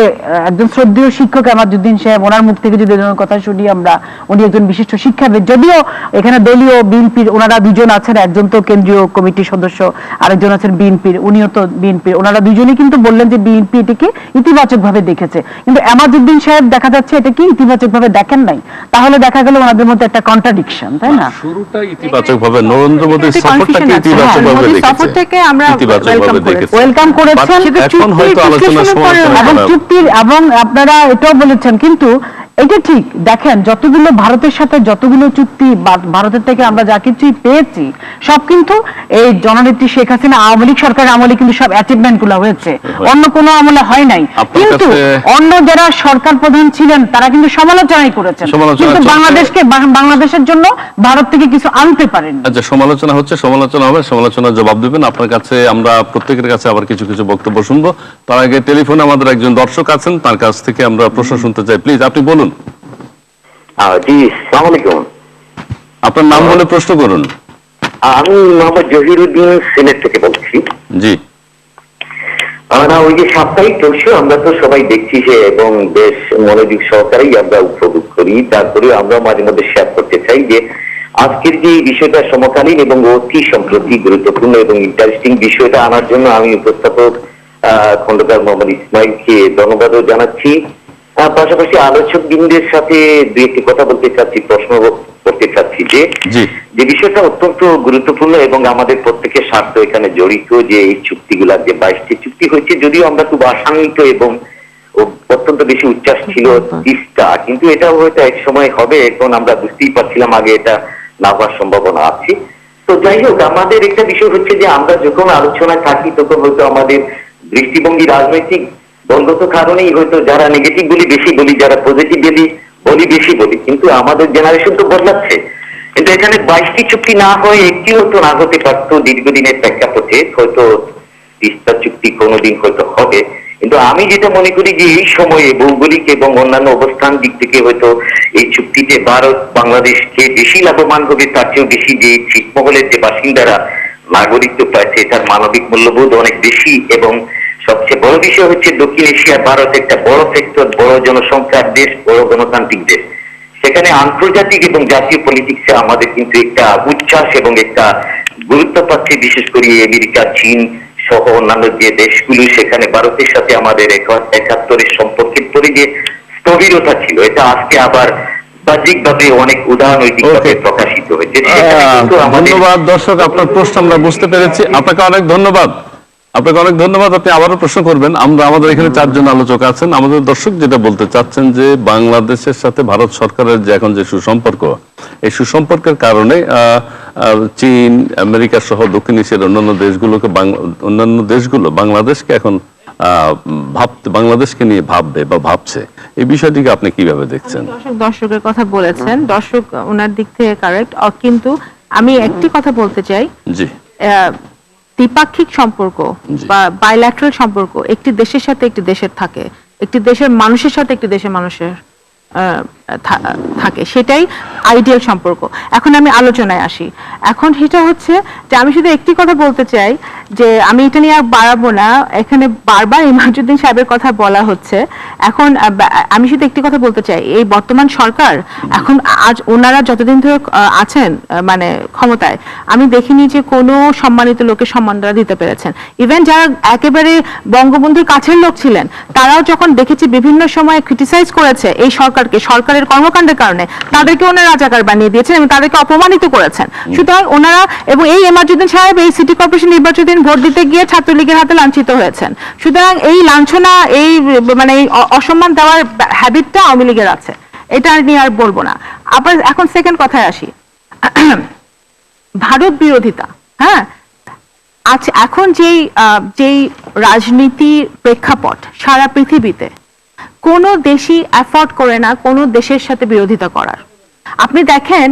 একজন শ্রদ্ধেয় শিক্ষক আমাজউদ্দিন সাহেব, ওনার মুখ থেকে যদি কথা শুনি আমরা, উনি একজন বিশিষ্ট শিক্ষাবিদ, যদিও এখানে দলীয় বিএনপির ওনারা দুজন আছেন, একজন তো কেন্দ্রীয় কমিটির সদস্য, আরেকজন আছেন বিএনপির, উনিও তো বিএনপির, ওনারা দুজনেই কিন্তু বললেন যে বিএনপি এটিকে ইতিবাচক ভাবে দেখেছে, কিন্তু আমাজউদ্দিন সাহেব দেখা যাচ্ছে এটাকে ইতিবাচক ভাবে দেখেন নাই। তাহলে দেখা গেল ওনাদের মধ্যে একটা কন্ট্রাডিকশন, তাই না? শুরুটা ইতিবাচক ভাবে, নরেন্দ্র মোদীর সফরটাকে ইতিবাচক ভাবে দেখেছে, সফর থেকে আমরা ইতিবাচক ভাবে দেখেছি, ওয়েলকাম করেছেন। এখন হয়তো আলোচনা এবং চুক্তির, এবং আপনারা এটাও বলেছেন, কিন্তু এটা ঠিক দেখেন যতগুলো ভারতের সাথে যতগুলো চুক্তি, ভারতের থেকে আমরা যা কিছুই পেয়েছি সব কিন্তু এই জননেত্রী শেখ হাসিনা আওয়ামী লীগ সরকারের আমলে কিন্তু সব অ্যাচিভমেন্ট গুলো হয়েছে, অন্য কোনো আমলে হয় নাই। কিন্তু অন্য যারা সরকার প্রধান ছিলেন তারা কিন্তু সমালোচনাই করেছেন, কিন্তু বাংলাদেশের জন্য ভারত থেকে কিছু আনতে পারেন। আচ্ছা, সমালোচনা হচ্ছে, সমালোচনা হবে, সমালোচনার জবাব দেবেন। আপনার কাছে আমরা প্রত্যেকের কাছে আবার কিছু কিছু বক্তব্য শুনবো। তার আগে টেলিফোনে আমাদের একজন দর্শক আছেন, তার কাছ থেকে আমরা প্রশ্ন শুনতে চাই। প্লিজ আপনি বলুন। জি, আসসালামু আলাইকুম। আপনার নাম বলে প্রশ্ন করুন। আমি মোহাম্মদ জহিরুদ্দিন সিলেট থেকে বলছি। জি। আমরা ওই যে সাপ্তাহিক টকশো আমরা তো সবাই দেখছি যে, এবং বেশ মনোযোগ সহকারেই আমরা উপভোগ করি। তারপরে আমরা মাঝে মধ্যে শেয়ার করতে চাই যে আজকের যে বিষয়টা সমকালীন এবং অতি সম্প্রতি গুরুত্বপূর্ণ এবং ইন্টারেস্টিং বিষয়টা আনার জন্য আমি উপস্থাপক খন্দকার মোহাম্মদ ইসমাইলকে ধন্যবাদও জানাচ্ছি। পাশাপাশি আলোচক বৃন্দের সাথে দুই একটি কথা বলতে চাচ্ছি, প্রশ্ন করতে চাচ্ছি যে বিষয়টা অত্যন্ত গুরুত্বপূর্ণ এবং আমাদের প্রত্যেকের স্বার্থ এখানে জড়িত। যে এই চুক্তিগুলা, যে 22টি চুক্তি হয়েছে, যদিও আমরা খুব আশান্বিত এবং অত্যন্ত বেশি উচ্ছ্বাস ছিল 30টা, কিন্তু এটা হয়তো এক সময় হবে, এখন আমরা বুঝতেই পারছিলাম আগে এটা না হওয়ার সম্ভাবনা আছে। তো যাই হোক, আমাদের একটা বিষয় হচ্ছে যে আমরা যখন আলোচনায় থাকি তখন হয়তো আমাদের দৃষ্টিভঙ্গি রাজনৈতিক বন্ধত কারণেই হয়তো যারা নেগেটিভ বলি বেশি বলি, যারা পজিটিভ বলি বেশি বলি, কিন্তু আমাদের জেনারেশন তো বদলাচ্ছে। কিন্তু এখানে 22টি চুক্তি না হয় একটিও তো না হতে পারতো দীর্ঘদিনের প্রেক্ষাপটে, হয়তো 30টা চুক্তি কোনোদিন হয়তো হবে। কিন্তু আমি যেটা মনে করি যে এই সময়ে ভৌগোলিক এবং অন্যান্য অবস্থান দিক থেকে হয়তো এই চুক্তিতে ভারত বাংলাদেশকে বেশি লাভবান হবে, তার চেয়েও বেশি যে ছিটমহলের যে বাসিন্দারা নাগরিকত্ব পাচ্ছে তার মানবিক মূল্যবোধ অনেক বেশি। এবং সবচেয়ে বড় বিষয় হচ্ছে দক্ষিণ এশিয়া, ভারত একটা বড় সেক্টর, বড় জনসংখ্যার দেশ, বড় গণতান্ত্রিক দেশ। সেখানে আন্তর্জাতিক এবং জাতীয় পলিটিক্সে আমাদের কিন্তু একটা উচ্ছ্বাস এবং একটা গুরুত্ব পাচ্ছে, বিশেষ করে আমেরিকা, চীন সহ অন্যান্য যে দেশগুলো, সেখানে ভারতের সাথে আমাদের 71-এর সম্পর্কের পরে যে স্থবিরতা ছিল, এটা আজকে আবার বাহ্যিকভাবে অনেক উদারনৈতিকভাবে প্রকাশিত হয়েছে। ধন্যবাদ দর্শক, আপনার প্রশ্ন আমরা বুঝতে পেরেছি। আপনাকে অনেক ধন্যবাদ। আপনাকে অনেক ধন্যবাদ। আপনি আবারও প্রশ্ন করবেন। আমাদের এখানে 4 জন আলোচক আছেন। আমাদের দর্শক যেটা বলতে চাচ্ছেন যে বাংলাদেশের সাথে ভারত সরকারের যে এখন যে সুসম্পর্ক, এই সুসম্পর্কের কারণে চীন, আমেরিকা সহ দক্ষিণ এশিয়ার অন্যান্য দেশগুলো বাংলাদেশকে এখন বাংলাদেশকে নিয়ে ভাববে বা ভাবছে। এই বিষয়টিকে আপনি কিভাবে দেখছেন? দর্শকের কথা বলেছেন, দর্শক ওনার দিক থেকে কারেক্ট, কিন্তু আমি একটি কথা বলতে চাই। জি। দ্বিপাক্ষিক সম্পর্ক বা বাইল্যাটারাল সম্পর্ক একটি দেশের সাথে একটি দেশের থাকে, একটি দেশের মানুষের সাথে একটি দেশের মানুষের থাকে, সেটাই আইডিয়াল সম্পর্ক। এখন আমি আলোচনায় আসি। এখন সেটা হচ্ছে যে আমি শুধু একটি কথা বলতে চাই, যে আমি এটা নিয়ে আর বাড়াবো না, এখানে বারবার ইমাজউদ্দিন সাহেবের কথা বলা হচ্ছে। এখন আমি শুধু একটি কথা বলতে চাই, এই বর্তমান সরকার এখন আজ ওনারা যতদিন ধরে আছেন মানে ক্ষমতায়, আমি দেখিনি যে কোনো সম্মানিত লোকে সম্মানটা দিতে পেরেছেন। ইভেন যারা একেবারে বঙ্গবন্ধুর কাছের লোক ছিলেন, তারাও যখন দেখেছি বিভিন্ন সময় ক্রিটিসাইজ করেছে এই সরকারকে, সরকারের কর্মকাণ্ডের কারণে, তাদেরকে ওনারা রাজাকার বানিয়ে দিয়েছেন এবং তাদেরকে অপমানিত করেছেন। সুতরাং ওনারা, এবং এই ইমাজউদ্দিন সাহেব এই সিটি কর্পোরেশন নির্বাচনে ভোট দিতে গিয়ে ছাত্রলীগের হাতে লাঞ্ছিত হয়েছেন। সুতরাং এই লাঞ্ছনা, এই মানে এই অসম্মান দেওয়ার হ্যাবিটটা আওয়ামী লীগের আছে, এটা নিয়ে আর বলবো না। আবার এখন সেকেন্ড কথায় আসি, ভারত বিরোধিতা। হ্যাঁ, আচ্ছা, এখন যেই রাজনীতির প্রেক্ষাপট সারা পৃথিবীতে কোনো দেশই অ্যাফোর্ড করে না কোনো দেশের সাথে বিরোধিতা করার। আপনি দেখেন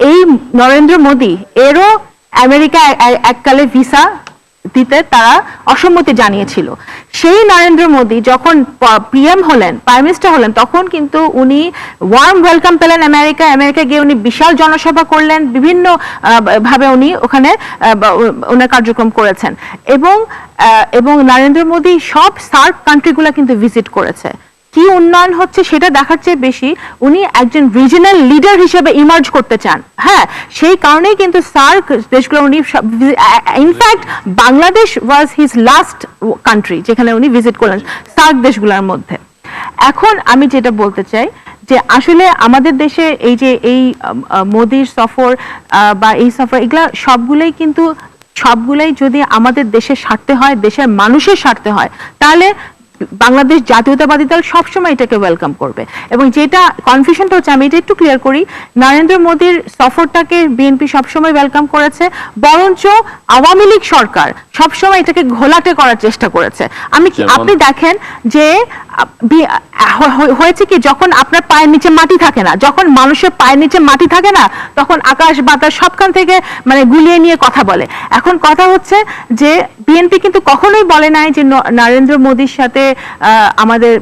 এই নরেন্দ্র মোদী, এরও আমেরিকা এককালে ভিসা দিতে তারা অসম্মতি জানিয়েছিল। সেই নরেন্দ্র মোদী যখন পিএম হলেন, প্রাইম মিনিস্টার হলেন, তখন কিন্তু উনি ওয়ার্ম ওয়েলকাম পেলেন আমেরিকা গিয়ে উনি বিশাল জনসভা করলেন, বিভিন্ন ভাবে উনি ওখানে ওনার কার্যক্রম করেছেন। এবং নরেন্দ্র মোদী সব সার্ক কান্ট্রিগুলো কিন্তু ভিজিট করেছে। কি উন্নয়ন হচ্ছে সেটা দেখার চেয়ে বেশি উনি একজন রিজিনাল লিডার হিসেবে ইমার্জ করতে চান। হ্যাঁ, সেই কারণেই কিন্তু সার্ক দেশগুলো উনি, in fact Bangladesh was his last country যেখানে উনি ভিজিট করলেন সার্ক দেশগুলোর মধ্যে। এখন আমি যেটা বলতে চাই যে আসলে আমাদের দেশে এই যে এই মোদির সফর বা এই সফর, এগুলা সবগুলাই যদি আমাদের দেশের স্বার্থে হয়, দেশের মানুষের স্বার্থে হয়, তাহলে বাংলাদেশ জাতীয়তাবাদী দল সবসময় এটাকে ওয়েলকাম করবে। এবং যেটা কনফিউশনটা হচ্ছে, আমি এটা একটু ক্লিয়ার করি, নরেন্দ্র মোদীর সফরটাকে বিএনপি সবসময় ওয়েলকাম করেছে, বরঞ্চ আওয়ামী লীগ সরকার সবসময় এটাকে ঘোলাটে করার চেষ্টা করেছে। আপনি দেখেন যে হয়েছে কি, যখন আপনার পায়ের নিচে মাটি থাকে না, যখন মানুষের পায়ের নিচে মাটি থাকে না, তখন আকাশ বাতাস সবখান থেকে মানে গুলিয়ে নিয়ে কথা বলে। এখন কথা হচ্ছে যে বিএনপি কিন্তু কখনোই বলে নাই যে নরেন্দ্র মোদীর সাথে আমাদের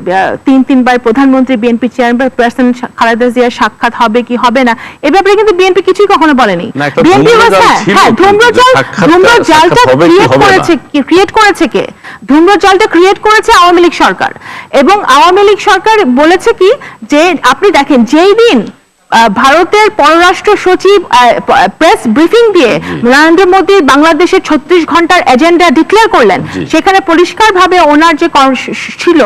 তিনবার প্রধানমন্ত্রী, বিএনপি চেয়ারম্যান প্রেসিডেন্ট খালেদা জিয়ার সাক্ষাৎ হবে কি হবে না, এ ব্যাপারে কিন্তু বিএনপি কিছুই কখনো বলেনি। বিএনপি ধূম্রজালটা ক্রিয়েট করেছে কে? ধূম্রজালটা ক্রিয়েট করেছে আওয়ামী লীগ সরকার। এবং আওয়ামী লীগ সরকার বলেছে কি, যে আপনি দেখেন যেই দিন ভারতের পররাষ্ট্র সচিব প্রেস ব্রিফিং দিয়ে নরেন্দ্র মোদী বাংলাদেশের 36 ঘন্টার এজেন্ডা ডিক্লেয়ার করলেন, সেখানে পরিষ্কারভাবে ওনার যে ছিল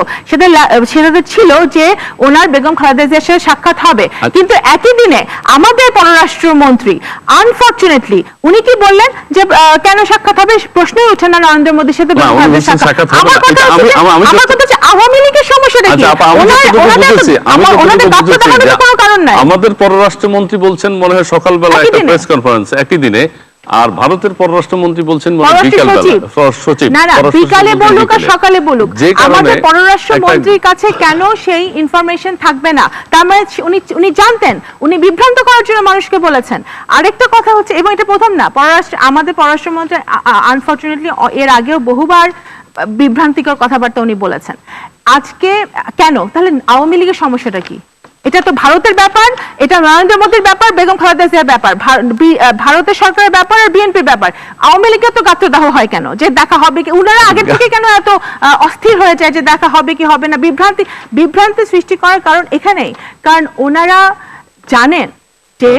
সেটাতে ছিল যে ওনার বেগম খালেদা জিয়ার সাথে সাক্ষাৎ হবে। কিন্তু একই দিনে আমাদের পররাষ্ট্রমন্ত্রী আনফরচুনেটলি উনি কি বললেন যে কেন সাক্ষাৎ হবে, প্রশ্নই ওঠে না নরেন্দ্র মোদীর সাথে বেগম খালেদা জিয়ার সাক্ষাৎ। আমার কথা হচ্ছে আওয়ামী লীগের সমস্যাটা কি? ওনাদের গাছ দেখানোর কোনো কারণ নাই। আমাদের পররাষ্ট্রমন্ত্রী বলছেন মনে হয় সকালবেলা একটা প্রেস কনফারেন্স একই দিনে, আর ভারতের পররাষ্ট্রমন্ত্রী বলছেন সচিব না বিকালে বলুক আর সকালে বলুক, আমাদের পররাষ্ট্রমন্ত্রীর কাছে কেন সেই ইনফরমেশন থাকবে না? তার মানে উনি জানতেন, উনি বিভ্রান্ত করার জন্য মানুষকে বলেছেন। আরেকটা কথা হচ্ছে, এবং এটা প্রথম না, আমাদের পররাষ্ট্রমন্ত্রী আনফরচুনেটলি এর আগেও বহুবার বিভ্রান্তিকর কথাবার্তা উনি বলেছেন। আজকে কেন তাহলে আওয়ামী লীগের সমস্যাটা কি? এটা তো ভারতের ব্যাপার, এটা নরেন্দ্র মোদীর ব্যাপার, বেগম খালেদা জিয়ার ব্যাপার, ভারতের সরকারের ব্যাপার আর বিএনপির ব্যাপার। আওয়ামী লীগের তো গাত্রদাহ হয় কেন যে দেখা হবে কি? উনারা আগে থেকে কেন এত অস্থির হয়ে যায় যে দেখা হবে কি হবে না? বিভ্রান্তি সৃষ্টি করার কারণ এখানেই, কারণ ওনারা জানেন যে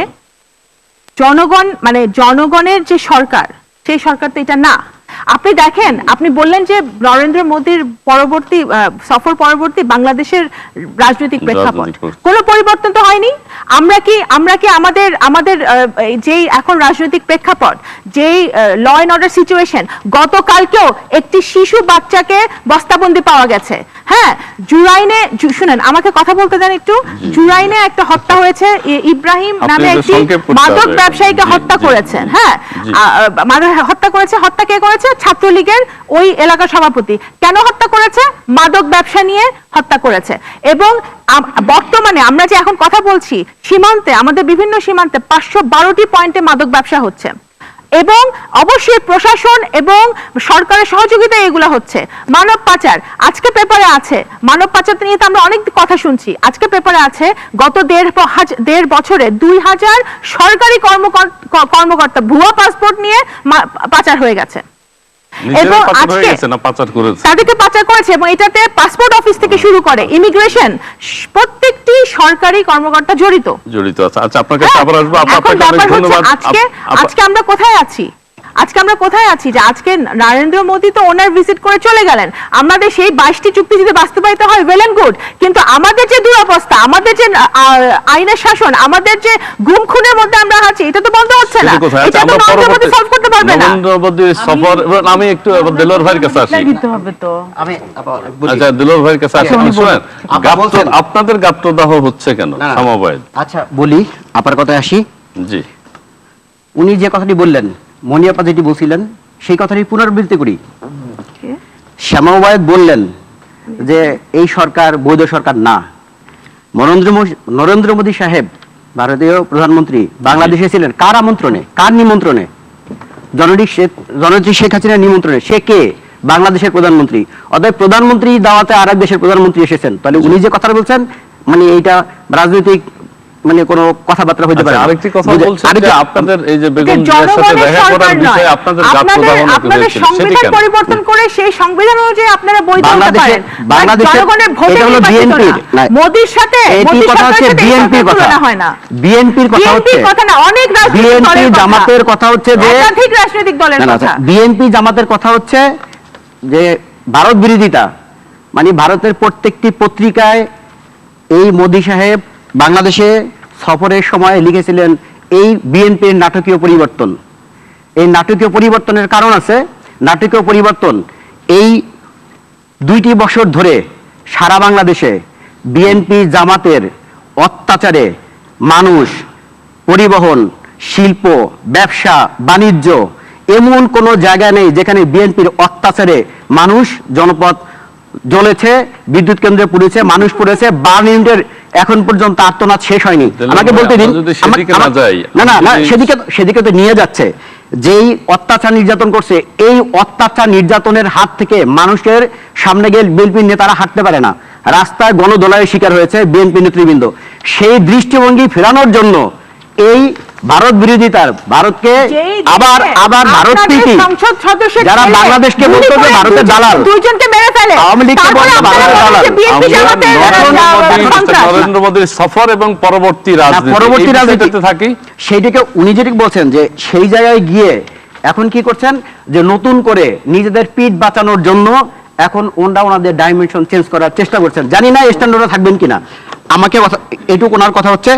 জনগণ মানে জনগণের যে সরকার, সেই সরকার তো এটা না। আপনি দেখেন, আপনি বললেন যে নরেন্দ্র মোদীর পরবর্তী সফর পরবর্তী বাংলাদেশের রাজনৈতিক প্রেক্ষাপট কোনো পরিবর্তন তো হয়নি। আমরা কি আমাদের যেই এখন রাজনৈতিক প্রেক্ষাপট, যেই ল এন্ড অর্ডার সিচুয়েশন, গতকালকেও একটি শিশু বাচ্চাকে বস্তাবন্দি পাওয়া গেছে। হ্যাঁ, জুরাইনে, শুনেন আমাকে কথা বলতে দেন একটু, জুরাইনে একটা হত্যা হয়েছে, ইব্রাহিম নামে একটি মাদক ব্যবসায়ীকে হত্যা করেছেন। হ্যাঁ, হত্যা করেছে, হত্যা কে করেছে? ছাত্রলীগের ওই এলাকার সভাপতি। কেন হত্যা করেছে? মাদক ব্যবসা নিয়ে হত্যা করেছে। এবং বর্তমানে আমরা যে এখন কথা বলছি, সীমান্তে, আমাদের বিভিন্ন সীমান্তে 512টি পয়েন্টে মাদক ব্যবসা হচ্ছে। এবং অবশ্যই প্রশাসন এবং সরকারের সহযোগিতায় এগুলো হচ্ছে। মানব পাচার আজকে পেপারে আছে, মানব পাচার নিয়ে তো আমরা অনেক কথা শুনছি, আজকে পেপারে আছে গত দেড় বছরে 2000 সরকারি কর্মকর্তা ভুয়া পাসপোর্ট নিয়ে পাচার হয়ে গেছে এবং আজকে তাদেরকে পাচার করেছে এবং এটাতে পাসপোর্ট অফিস থেকে শুরু করে ইমিগ্রেশন প্রত্যেকটি সরকারি কর্মকর্তা জড়িত আছে। আচ্ছা, আপনার কাছে আবার আসবো। এখন ব্যাপার হচ্ছে আজকে আমরা কোথায় আছি, যে আজকে নরেন্দ্র মোদী তো ওনার ভিজিট করে চলে গেলেন, আমাদের সেই 22টি চুক্তি যদি বাস্তবায়িত হয় ওয়েল এন্ড গুড, কিন্তু আমাদের যে দুরবস্থা, আমাদের যে আইনের শাসন, আমাদের যে গুম খুনের মধ্যে আমরা আছি, এটা তো বন্ধ হচ্ছে না, এটা তো নরেন্দ্র মোদী সলভ করতে পারবে না। নরেন্দ্র মোদীর সফর, আমি একটু দেলোয়ার ভাইয়ের কাছে আসি। আচ্ছা, দেলোয়ার ভাইয়ের কাছে আসি। শুনেন, আপনাদের গাত্রদাহ হচ্ছে কেন সমবায়? আচ্ছা বলি, আপার কথায় আসি। জি, উনি যে কথাটি বললেন, মনিয়াপা যেটি বলছিলেন, সেই কথাটি পুনরাবৃত্তি করি। শ্যামাবায়ত বললেন যে এই সরকার বৈধ সরকার না। নরেন্দ্র মোদী সাহেব ভারতীয় প্রধানমন্ত্রী বাংলাদেশে ছিলেন কার আমন্ত্রণে, কার নিমন্ত্রণে? জননেত্রী শেখ হাসিনার নিমন্ত্রণে। সে কে? বাংলাদেশের প্রধানমন্ত্রী। অতএব প্রধানমন্ত্রী দাওয়াতে আর এক দেশের প্রধানমন্ত্রী এসেছেন, তাহলে উনি যে কথা বলছেন মানে এইটা রাজনৈতিক মানে কোনো কথাবার্তা হতে পারে। আরেকটি কথা বলছেন যে আপনাদের এই যে বেগম জিয়ার সাথে দেখা করার বিষয়ে আপনাদের আপনাদের সংবিধান পরিবর্তন করে সেই সংবিধান অনুযায়ী আপনারা বৈধ হতে পারেন। জনগণের ভোটে মোদির সাথে বিএনপির কথা হয় না, বিএনপির কথা না, অনেক বিএনপি জামাতের কথা হচ্ছে যে একাধিক রাজনৈতিক দলের কথা। বিএনপি জামাতের কথা হচ্ছে যে ভারত বিরোধিতা, মানে ভারতের প্রত্যেকটি পত্রিকায় এই মোদি সাহেব বাংলাদেশে সফরের সময় লিখেছিলেন এই বিএনপির নাটকীয় পরিবর্তন। এই নাটকীয় পরিবর্তনের কারণ আছে। নাটকীয় পরিবর্তন এই 2টি বছর ধরে সারা বাংলাদেশে বিএনপি জামাতের অত্যাচারে মানুষ, পরিবহন, শিল্প, ব্যবসা, বাণিজ্য এমন কোনো জায়গা নেই যেখানে বিএনপির অত্যাচারে মানুষ, জনপদ জ্বলেছে, বিদ্যুৎ কেন্দ্রে পুড়েছে, মানুষ পড়েছে, বার্ন ইউনিটের এখন পর্যন্ত আর্তনাদ শেষ হয়নি। আমাকে বলতে দিন। না, সেদিকে তো নিয়ে যাচ্ছে। যেই অত্যাচার নির্যাতন করছে, এই অত্যাচার নির্যাতনের হাত থেকে মানুষের সামনে গিয়ে বিএনপির নেতারা হাঁটতে পারে না, রাস্তায় গণদোলায়ের শিকার হয়েছে বিএনপি নেতৃবৃন্দ। সেই দৃষ্টিভঙ্গি ফেরানোর জন্য এই ভারত বিরোধিতার, ভারতকে আবার ভারত প্রীতি, যারা বাংলাদেশকে বলতো যে ভারতের দালাল, দুইজনকে মেরে ফেলে, আওয়ামী লীগকে বলতো ভারতের দালাল, নরেন্দ্র মোদীর সফর এবং পরবর্তী রাজনীতিতে থাকি, সেইটাকে উনি যেটি বলছেন যে সেই জায়গায় গিয়ে এখন কি করছেন যে নতুন করে নিজেদের পিঠ বাঁচানোর জন্য এখন ওনাদের ডাইমেনশন চেঞ্জ করার চেষ্টা করছেন। জানি না স্ট্যান্ডার্ডে থাকবেন কিনা। আমাকে এটুকু ওনার কথা হচ্ছে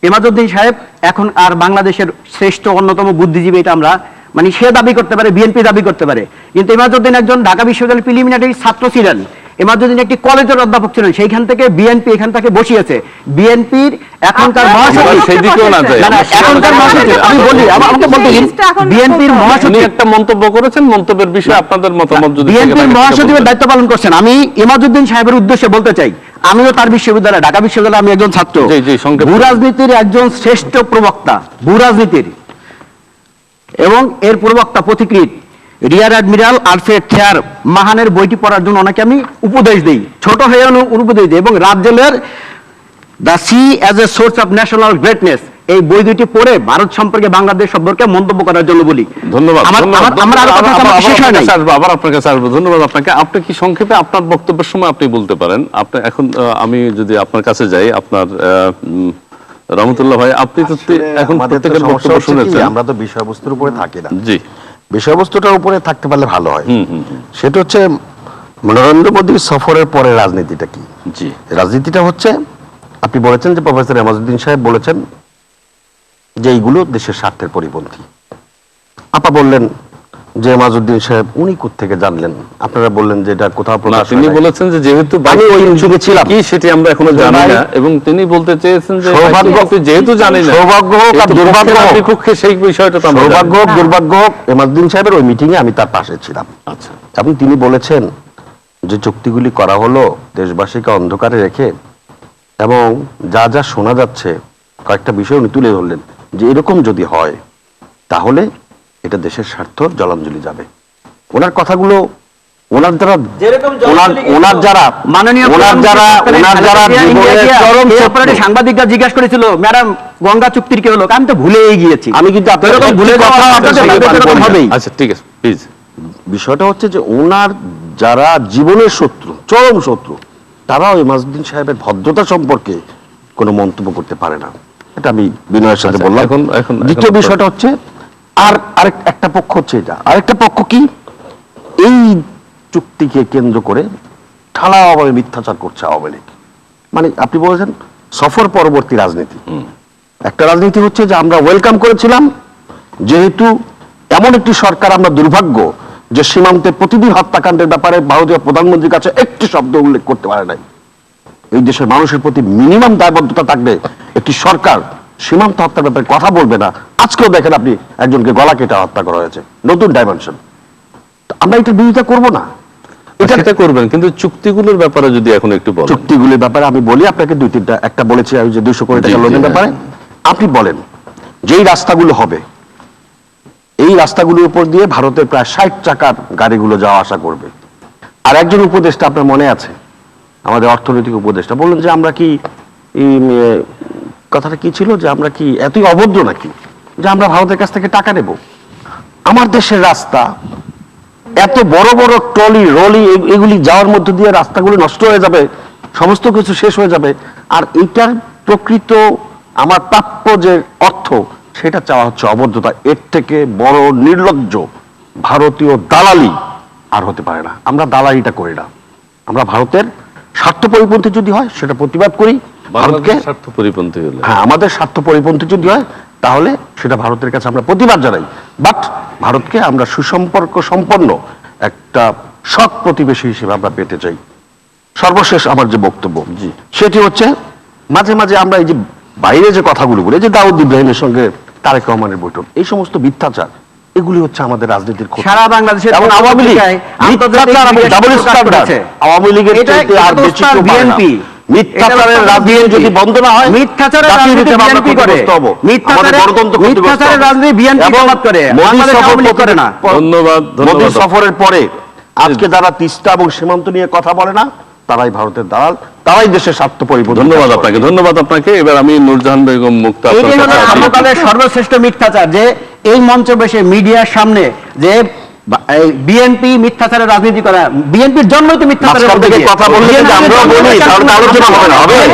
এমাজউদ্দিন সাহেব এখন আর বাংলাদেশের শ্রেষ্ঠ অন্যতম বুদ্ধিজীবী, এটা আমরা মানে সে দাবি করতে পারে, বিএনপি দাবি করতে পারে, কিন্তু এমাজউদ্দিন একজন ঢাকা বিশ্ববিদ্যালয়ের প্রিলিমিনারি ছাত্র ছিলেন। এমাজউদ্দিন একটি কলেজের অধ্যাপক ছিলেন, সেইখান থেকে বিএনপি এখান থেকে বসিয়েছে। বিএনপির এখনকার মহাসচিব, এখনকার মহাসচিব, আমি বলি, আমাকে বলতে দিন, বিএনপির মহাসচিব একটা মন্তব্য করেছেন, মন্তব্যের বিষয়ে আপনাদের মতামত যদি বিএনপির মহাসচিবের দায়িত্ব পালন করছেন। আমি এমাজউদ্দিন সাহেবের উদ্দেশ্যে বলতে চাই, আমিও তার বিশ্ববিদ্যালয়, ঢাকা বিশ্ববিদ্যালয়ে আমি একজন ছাত্র, ভূরাজনীতির একজন শ্রেষ্ঠ প্রবক্তা, ভূরাজনীতির এবং এর প্রবক্তা পথিকৃৎ রিয়ার অ্যাডমিরাল আলফ্রেড থেয়ার মাহানের বইটি পড়ার জন্য ওনাকে আমি উপদেশ দিই, ছোট হয়ে উপদেশ দিই, এবং রাজ্যের the sea as a source of national greatness এই বই দুটি পড়ে ভারত সম্পর্কে, বাংলাদেশ সম্পর্কে মন্তব্য করার জন্য বলি। ধন্যবাদ। আবার আপনার কাছে আসবো। ধন্যবাদ আপনাকে। আপনি কি সংক্ষেপে আপনার বক্তব্যের সময় আপনি বলতে পারেন? আপনি এখন আমি যদি আপনার কাছে যাই, আপনার রহমতুল্লাহ ভাই, আপনি তো এখন প্রত্যেকের বক্তব্য শুনেছেন, আমরা তো বিষয়বস্তুর উপরে থাকি না। জি, বিষয়বস্তুটার উপরে থাকতে পারলে ভালো হয়। সেটা হচ্ছে নরেন্দ্র মোদীর সফরের পরে রাজনীতিটা কি? জি, রাজনীতিটা হচ্ছে আপনি বলেছেন যে প্রফেসর এমাজউদ্দিন সাহেব বলেছেন যে এইগুলো দেশের স্বার্থের পরিপন্থী। আপা বললেন যে এমাজউদ্দিন সাহেব উনি কোত্থেকে জানলেন, আপনারা বললেন যে এটা কোথাও প্রকাশ। তিনি বলেছেন যে যেহেতু আমি ওই যুগে ছিলাম কি সেটি আমরা এখনো জানি না, এবং তিনি বলতে চেয়েছেন যে যেহেতু জানি না, সৌভাগ্য হোক আর দুর্ভাগ্য হোক, বিপক্ষে সেই বিষয়টা তো সৌভাগ্য হোক দুর্ভাগ্য হোক, এমাজউদ্দিন সাহেবের ওই মিটিং এ আমি তার পাশে ছিলাম। আচ্ছা, এবং তিনি বলেছেন যে চুক্তিগুলি করা হলো দেশবাসীকে অন্ধকারে রেখে, এবং যা যা শোনা যাচ্ছে কয়েকটা বিষয় উনি তুলে ধরলেন যে এরকম যদি হয় তাহলে এটা দেশের স্বার্থ জলাঞ্জলি যাবে। ওনার কথাগুলো ওনার যারা সাংবাদিকরা জিজ্ঞাসা করেছিল ম্যাডাম গঙ্গা চুক্তির কি হলো, আমি তো ভুলেই গিয়েছি। আমি কিন্তু ভুলে হবেই। আচ্ছা ঠিক আছে, প্লিজ। বিষয়টা হচ্ছে যে ওনার যারা জীবনের শত্রু, চরম শত্রু, তারাও ইমাজউদ্দিন সাহেবের ভদ্রতা সম্পর্কে কোনো মন্তব্য করতে পারে না। এটা আমি বিনয়ের সাথে বললাম। এখন দ্বিতীয় বিষয়টা হচ্ছে একটা পক্ষ হচ্ছে এটা, আরেকটা পক্ষ কি, এই চুক্তিকে কেন্দ্র করে ঢালাওভাবে মিথ্যাচার করছে আওয়ামী লীগ। মানে আপনি বলেছেন সফর পরবর্তী রাজনীতি। একটা রাজনীতি হচ্ছে যে আমরা ওয়েলকাম করেছিলাম, যেহেতু এমন একটি সরকার, আমরা দুর্ভাগ্য যে সীমান্তে প্রতিদিন হত্যাকাণ্ডের ব্যাপারে ভারতীয় প্রধানমন্ত্রীর কাছে একটি শব্দ উল্লেখ করতে পারে নাই। এই দেশের মানুষের প্রতি মিনিমাম দায়বদ্ধতা থাকবে একটি সরকার সীমান্ত হত্যার ব্যাপারে কথা বলবে না। আজকেও দেখেন আপনি একজনকে গলা কেটে হত্যা করা হয়েছে, নতুন ডাইমেনশন। আমরা এটার বিরোধিতা করবো না, এটা করবেন, কিন্তু চুক্তিগুলোর ব্যাপারে যদি এখন একটু বলেন। চুক্তিগুলির ব্যাপারে আমি বলি আপনাকে দুই তিনটা। একটা বলেছি আমি যে 200 কোটি টাকা লোনের ব্যাপারে। আপনি বলেন যেই রাস্তাগুলো হবে, এই রাস্তাগুলোর উপর দিয়ে ভারতের প্রায় 60 চাকার গাড়িগুলো যাওয়া আসা করবে। আর একজন উপদেষ্টা, আপনার মনে আছে, আমাদের অর্থনৈতিক উপদেষ্টা বললেন যে আমরা কি, কথাটা কি ছিল, যে আমরা কি এতই অভদ্র নাকি যে আমরা ভারতের কাছ থেকে টাকা নেব? আমার দেশের রাস্তা এত বড় বড় ট্রলি রলি এগুলি যাওয়ার মধ্যে দিয়ে রাস্তাগুলো নষ্ট হয়ে যাবে, সমস্ত কিছু শেষ হয়ে যাবে, আর এইটার প্রকৃত আমার প্রাপ্য যে অর্থ সেটা চাওয়া হচ্ছে অভদ্রতা। এর থেকে বড় নির্লজ্জ ভারতীয় দালালি আর হতে পারে না। আমরা দালালিটা করি না, আমরা ভারতের স্বার্থ পরিপন্থী যদি হয় সেটা প্রতিবাদ করি। ভারতকে স্বার্থ পরিপন্থী হলে, হ্যাঁ, আমাদের স্বার্থ পরিপন্থী যদি হয় তাহলে সেটা ভারতের কাছে আমরা প্রতিবাদ জানাই। বাট ভারতকে আমরা সুসম্পর্ক সম্পন্ন একটা সৎ প্রতিবেশী হিসেবে আমরা পেতে চাই। সর্বশেষ আমার যে বক্তব্য সেটি হচ্ছে, মাঝে মাঝে আমরা এই যে বাইরে যে কথাগুলো বলি, যে দাউদ ইব্রাহিমের সঙ্গে তারেক রহমানের বৈঠক, এই সমস্ত মিথ্যাচার, এগুলি হচ্ছে আমাদের রাজনীতির ক্ষতি। সারা বাংলাদেশের এবং আওয়ামী লীগ আওয়ামী লীগের চাইতে আর বেশি কেউ পারে না। মিথ্যাচারের রাজনীতি যদি বন্ধ না হয়, মিথ্যাচারের রাজনীতি বিএনপি করে, মিথ্যাচারের রাজনীতি বিএনপি করে, বাংলাদেশ আওয়ামী লীগ করে না। ধন্যবাদ। মোদী সফরের পরে আজকে যারা তিস্তা এবং সীমান্ত নিয়ে কথা বলে না, তারাই ভারতের দালাল, তারাই দেশের স্বার্থ পরিপন্থী। ধন্যবাদ আপনাকে, ধন্যবাদ আপনাকে। এবার আমি নূরজাহান বেগম মুক্তা, আমাদের সর্বশ্রেষ্ঠ মিথ্যাচার যে এই মঞ্চে বসে মিডিয়ার সামনে যে বিএনপি মিথ্যাচারের রাজনীতি করা, বিএনপির জন্মই তো মিথ্যাচারের কথা বললে আমরাও বলি, তাহলে আলোচনা হবে না।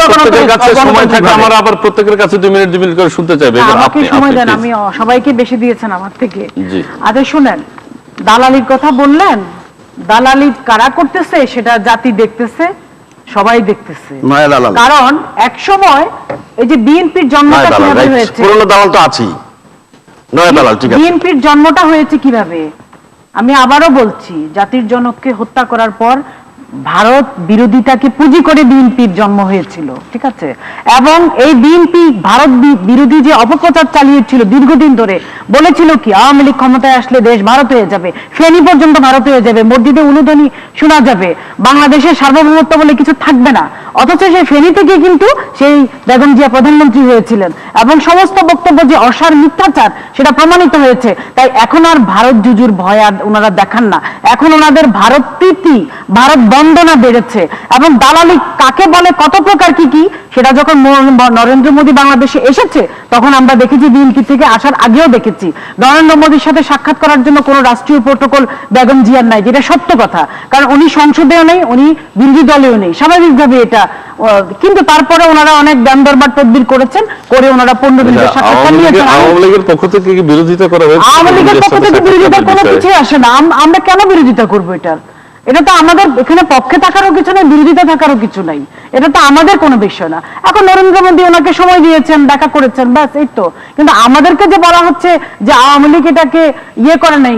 প্রত্যেকের কাছে সময় থাকবে, আমরা আবার প্রত্যেকের কাছে 2 মিনিট 2 মিনিট করে শুনতে চাইবে। আমাকে সময় দেন, আমি সবাইকে বেশি দিয়েছেন আমার থেকে। আচ্ছা শুনেন, দালালির কথা বললেন, দালালি কারা করতেছে সেটা জাতি দেখতেছে, সবাই দেখতেছে। কারণ এক সময় এই যে বিএনপির জন্মটা কিভাবে হয়েছে, পুরনো দালাল তো আছেই, নয়া দালাল ঠিক আছে। বিএনপির জন্মটা হয়েছে কিভাবে আমি আবারও বলছি, জাতির জনককে হত্যা করার পর ভারত বিরোধিতাকে পুঁজি করে বিএনপির জন্ম হয়েছিল, ঠিক আছে। এবং এই বিএনপি ভারত বিরোধী যে অপপ্রচার চালিয়েছিল দীর্ঘদিন ধরে, বলেছিল কি আওয়ামী লীগ ক্ষমতায় আসলে দেশ ভারত হয়ে যাবে, ফেনী পর্যন্ত ভারত হয়ে যাবে, মসজিদে উলুধ্বনি শোনা যাবে, বাংলাদেশের সার্বভৌমত্ব বলে কিছু থাকবে না। অথচ সেই ফেনী থেকে কিন্তু সেই বেগম জিয়া প্রধানমন্ত্রী হয়েছিলেন, এবং সমস্ত বক্তব্য যে অসার মিথ্যাচার সেটা প্রমাণিত হয়েছে। তাই এখন আর ভারত জুজুর ভয় আর ওনারা দেখান না, এখন ওনাদের ভারত প্রীতি, ভারত বন্দনা বেড়েছে। এবং দালালি কাকে বলে, কত প্রকার কি কি, সেটা যখন নরেন্দ্র মোদী বাংলাদেশে এসেছে তখন আমরা দেখেছি, বিএনপি থেকে আসার আগেও দেখেছি, নরেন্দ্র মোদীর সাথে সাক্ষাৎ করার জন্য কোনো রাষ্ট্রীয় প্রোটোকল বেগম জিয়ার নাই, যেটা সত্য কথা। কারণ উনি সংসদেও নেই, উনি বিরোধী দলেও নেই, স্বাভাবিকভাবে এটা। কিন্তু তারপরে ওনারা অনেক দান দরবার তদবির করেছেন, করে ওনারা 15 মিনিটের সাক্ষাৎকার নিয়েছেন। আওয়ামী লীগের পক্ষ থেকে কি বিরোধিতা করা হয়েছে? আওয়ামী লীগের পক্ষ থেকে বিরোধিতা কোনো কিছুই আসে না। আমরা কেন বিরোধিতা করবো এটার? এটা তো আমাদের এখানে পক্ষে থাকারও কিছু নেই, বিরোধিতা থাকারও কিছু নাই, এটা তো আমাদের কোনো বিষয় না। এখন নরেন্দ্র মোদী ওনাকে সময় দিয়েছেন, দেখা করেছেন, ব্যাস এই তো। কিন্তু আমাদেরকে যে বলা হচ্ছে যে আওয়ামী লীগ এটাকে ইয়ে করে নাই,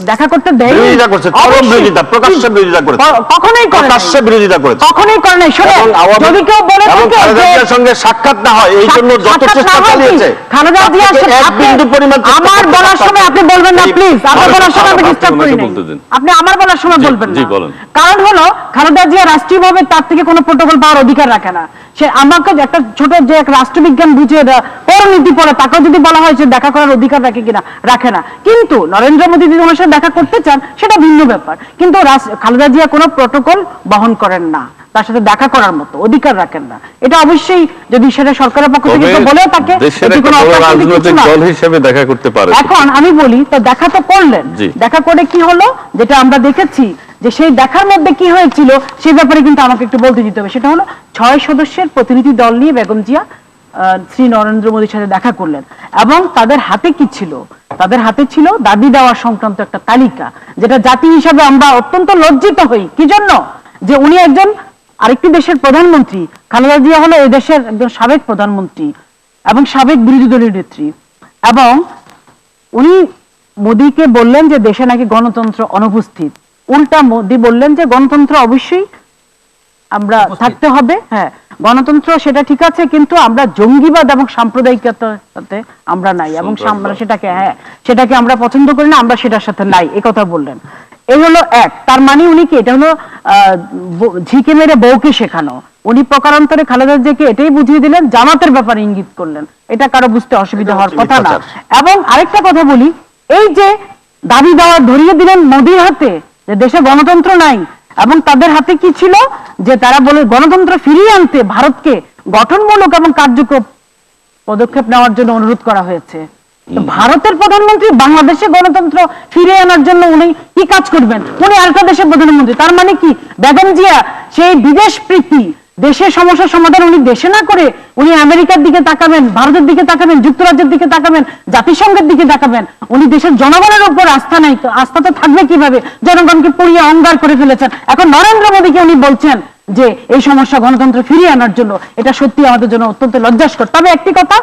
দেখা করতে দেয় বিরোধিতা করছে, চরম বিরোধিতা, প্রকাশ্যে বিরোধিতা করেছে, কখনোই করে নাই। প্রকাশ্যে বিরোধিতা করেছে, কখনোই করে নাই। শোনো, এবং যদি কেউ বলে এবং থাকে খালেদা যে জিয়ার সঙ্গে সাক্ষাৎ না হয় এই জন্য যত সাক্ষাৎ চেষ্টা না হয় চালিয়েছে, কি? খালেদা তার জিয়ার থেকে সাথে এক বিন্দু পরিমাণ চেষ্টা আমার করতে বলার পারত। সময় আপনি বলবেন না প্লিজ, আমার বলার সময় আমি আপনি ডিস্টার্ব করি ওনাকে নাই। বলতে দিন। আপনি আমার বলার সময় জি, বলবেন জি, না। বলেন। কারণ হলো খালেদা জিয়া রাষ্ট্রীয়ভাবে তার থেকে কোনো প্রোটোকল পাওয়ার অধিকার রাখে না। সে আমাকে যে একটা ছোট যে এক রাষ্ট্রবিজ্ঞান বুঝিয়ে পৌরনীতি পড়ে তাকেও যদি বলা হয় যে দেখা করার অধিকার রাখে কিনা, রাখে না। কিন্তু নরেন্দ্র মোদী যদি ওনার সাথে দেখা করতে চান সেটা ভিন্ন ব্যাপার, কিন্তু খালেদা জিয়া কোনো প্রোটোকল বহন করেন না, তার সাথে দেখা করার মতো অধিকার রাখেন না। এটা অবশ্যই যদি সেটা সরকারের পক্ষ থেকে কেউ বলেও থাকে দেশের এটি একটা কোনো বড় অপ্রাকৃতিক কিছু রাজনৈতিক না। দল হিসেবে দেখা করতে পারে। এখন আমি বলি, তো দেখা তো করলেন, জি। দেখা করে কি হলো যেটা আমরা দেখেছি যে সেই দেখার মধ্যে কি হয়েছিল সেই ব্যাপারে কিন্তু আমাকে একটু বলতে দিতে হবে। সেটা হলো 6 সদস্যের প্রতিনিধি দল নিয়ে বেগম জিয়া শ্রী নরেন্দ্র মোদীর সাথে দেখা করলেন, এবং তাদের হাতে কি ছিল? তাদের হাতে ছিল দাবি দেওয়া সংক্রান্ত একটা তালিকা, যেটা জাতি হিসাবে আমরা অত্যন্ত লজ্জিত হই। কি জন্য? যে উনি একজন আরেকটি দেশের প্রধানমন্ত্রী, খালেদা জিয়া হলো এই দেশের একজন সাবেক প্রধানমন্ত্রী এবং সাবেক বিরোধী দলীয় নেত্রী, এবং উনি মোদীকে বললেন যে দেশে নাকি গণতন্ত্র অনুপস্থিত। উল্টা মোদী বললেন যে গণতন্ত্র অবশ্যই আমরা থাকতে হবে, হ্যাঁ গণতন্ত্র সেটা ঠিক আছে, কিন্তু আমরা জঙ্গিবাদ এবং সাম্প্রদায়িকতার সাথে আমরা নাই, এবং আমরা সেটাকে আমরা পছন্দ করি না, আমরা সেটার সাথে নাই, এ কথা বললেন। এই হলো এক। তার মানে উনি কি, এটা হলো ঝিকে মেরে বউকে শেখানো। উনি প্রকারান্তরে খালেদা জিয়াকে এটাই বুঝিয়ে দিলেন, জামাতের ব্যাপারে ইঙ্গিত করলেন। এটা কারো বুঝতে অসুবিধা হওয়ার কথা না। এবং আরেকটা কথা বলি, এই যে দাবি দেওয়া ধরিয়ে দিলেন মোদীর হাতে যে দেশে গণতন্ত্র নাই, এবং তাদের হাতে কি ছিল যে তারা বলে গণতন্ত্র ফিরিয়ে আনতে ভারতকে গঠনমূলক এবং কার্যকর পদক্ষেপ নেওয়ার জন্য অনুরোধ করা হয়েছে। তো ভারতের প্রধানমন্ত্রী বাংলাদেশে গণতন্ত্র ফিরিয়ে আনার জন্য উনি কি কাজ করবেন? উনি আরেকটা দেশের প্রধানমন্ত্রী। তার মানে কি বেগম জিয়া সেই বিদেশ প্রীতি, দেশের সমস্যার সমাধান উনি দেশে না করে উনি আমেরিকার দিকে তাকাবেন, ভারতের দিকে তাকাবেন, যুক্তরাজ্যের দিকে তাকাবেন, জাতিসংঘের দিকে তাকাবেন। উনি দেশের জনগণের উপর আস্থা নাই, তো আস্থা তো থাকবে কিভাবে? জনগণকে পুড়িয়ে অঙ্গার করে ফেলেছেন। এখন নরেন্দ্র মোদীকে উনি বলছেন যে এই সমস্যা গণতন্ত্র ফিরিয়ে আনার জন্য। এটা সত্যি আমাদের জন্য অত্যন্ত লজ্জাস্কর। তবে একটি কথা,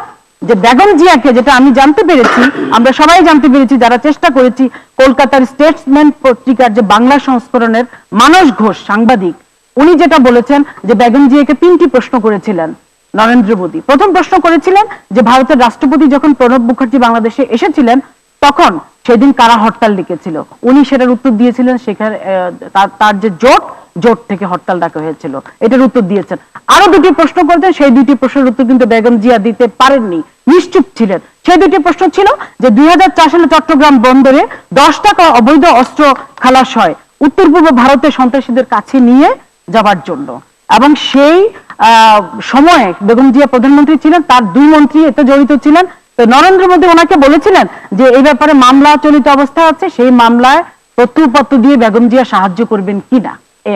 যে বেগম জিয়াকে যেটা আমি জানতে পেরেছি, আমরা সবাই জানতে পেরেছি যারা চেষ্টা করেছি, কলকাতার স্টেটসম্যান পত্রিকার যে বাংলা সংস্করণের মানস ঘোষ সাংবাদিক, উনি যেটা বলেছেন যে বেগম জিয়াকে 3টি প্রশ্ন করেছিলেন নরেন্দ্র মোদী। প্রথম প্রশ্ন করেছিলেন যে ভারতের রাষ্ট্রপতি যখন প্রণব মুখার্জি বাংলাদেশে এসেছিলেন তখন সেদিন কারা হরতাল ডেকেছিল। উনি সেটার উত্তর দিয়েছিলেন সেখানে তার যে জোট থেকে হরতাল ডাকা হয়েছিল, এটার উত্তর দিয়েছেন। আরো 2টি প্রশ্ন করতেন, সেই 2টি প্রশ্নের উত্তর কিন্তু বেগম জিয়া দিতে পারেননি, নিশ্চুপ ছিলেন। সেই 2টি প্রশ্ন ছিল যে 2004 সালে চট্টগ্রাম বন্দরে 10 টাকা অবৈধ অস্ত্র খালাস হয় উত্তর পূর্ব ভারতের সন্ত্রাসীদের কাছে নিয়ে যাবার জন্য, এবং সেই সময়ে বেগম জিয়া প্রধানমন্ত্রী ছিলেন, তার 2 মন্ত্রী এতে জড়িত ছিলেন। তো নরেন্দ্র মোদী ওনাকে বলেছিলেন যে এই ব্যাপারে মামলা চলিত অবস্থায় আছে, সেই মামলায় তথ্যপত্র দিয়ে বেগম জিয়া সাহায্য করবেন কিনা,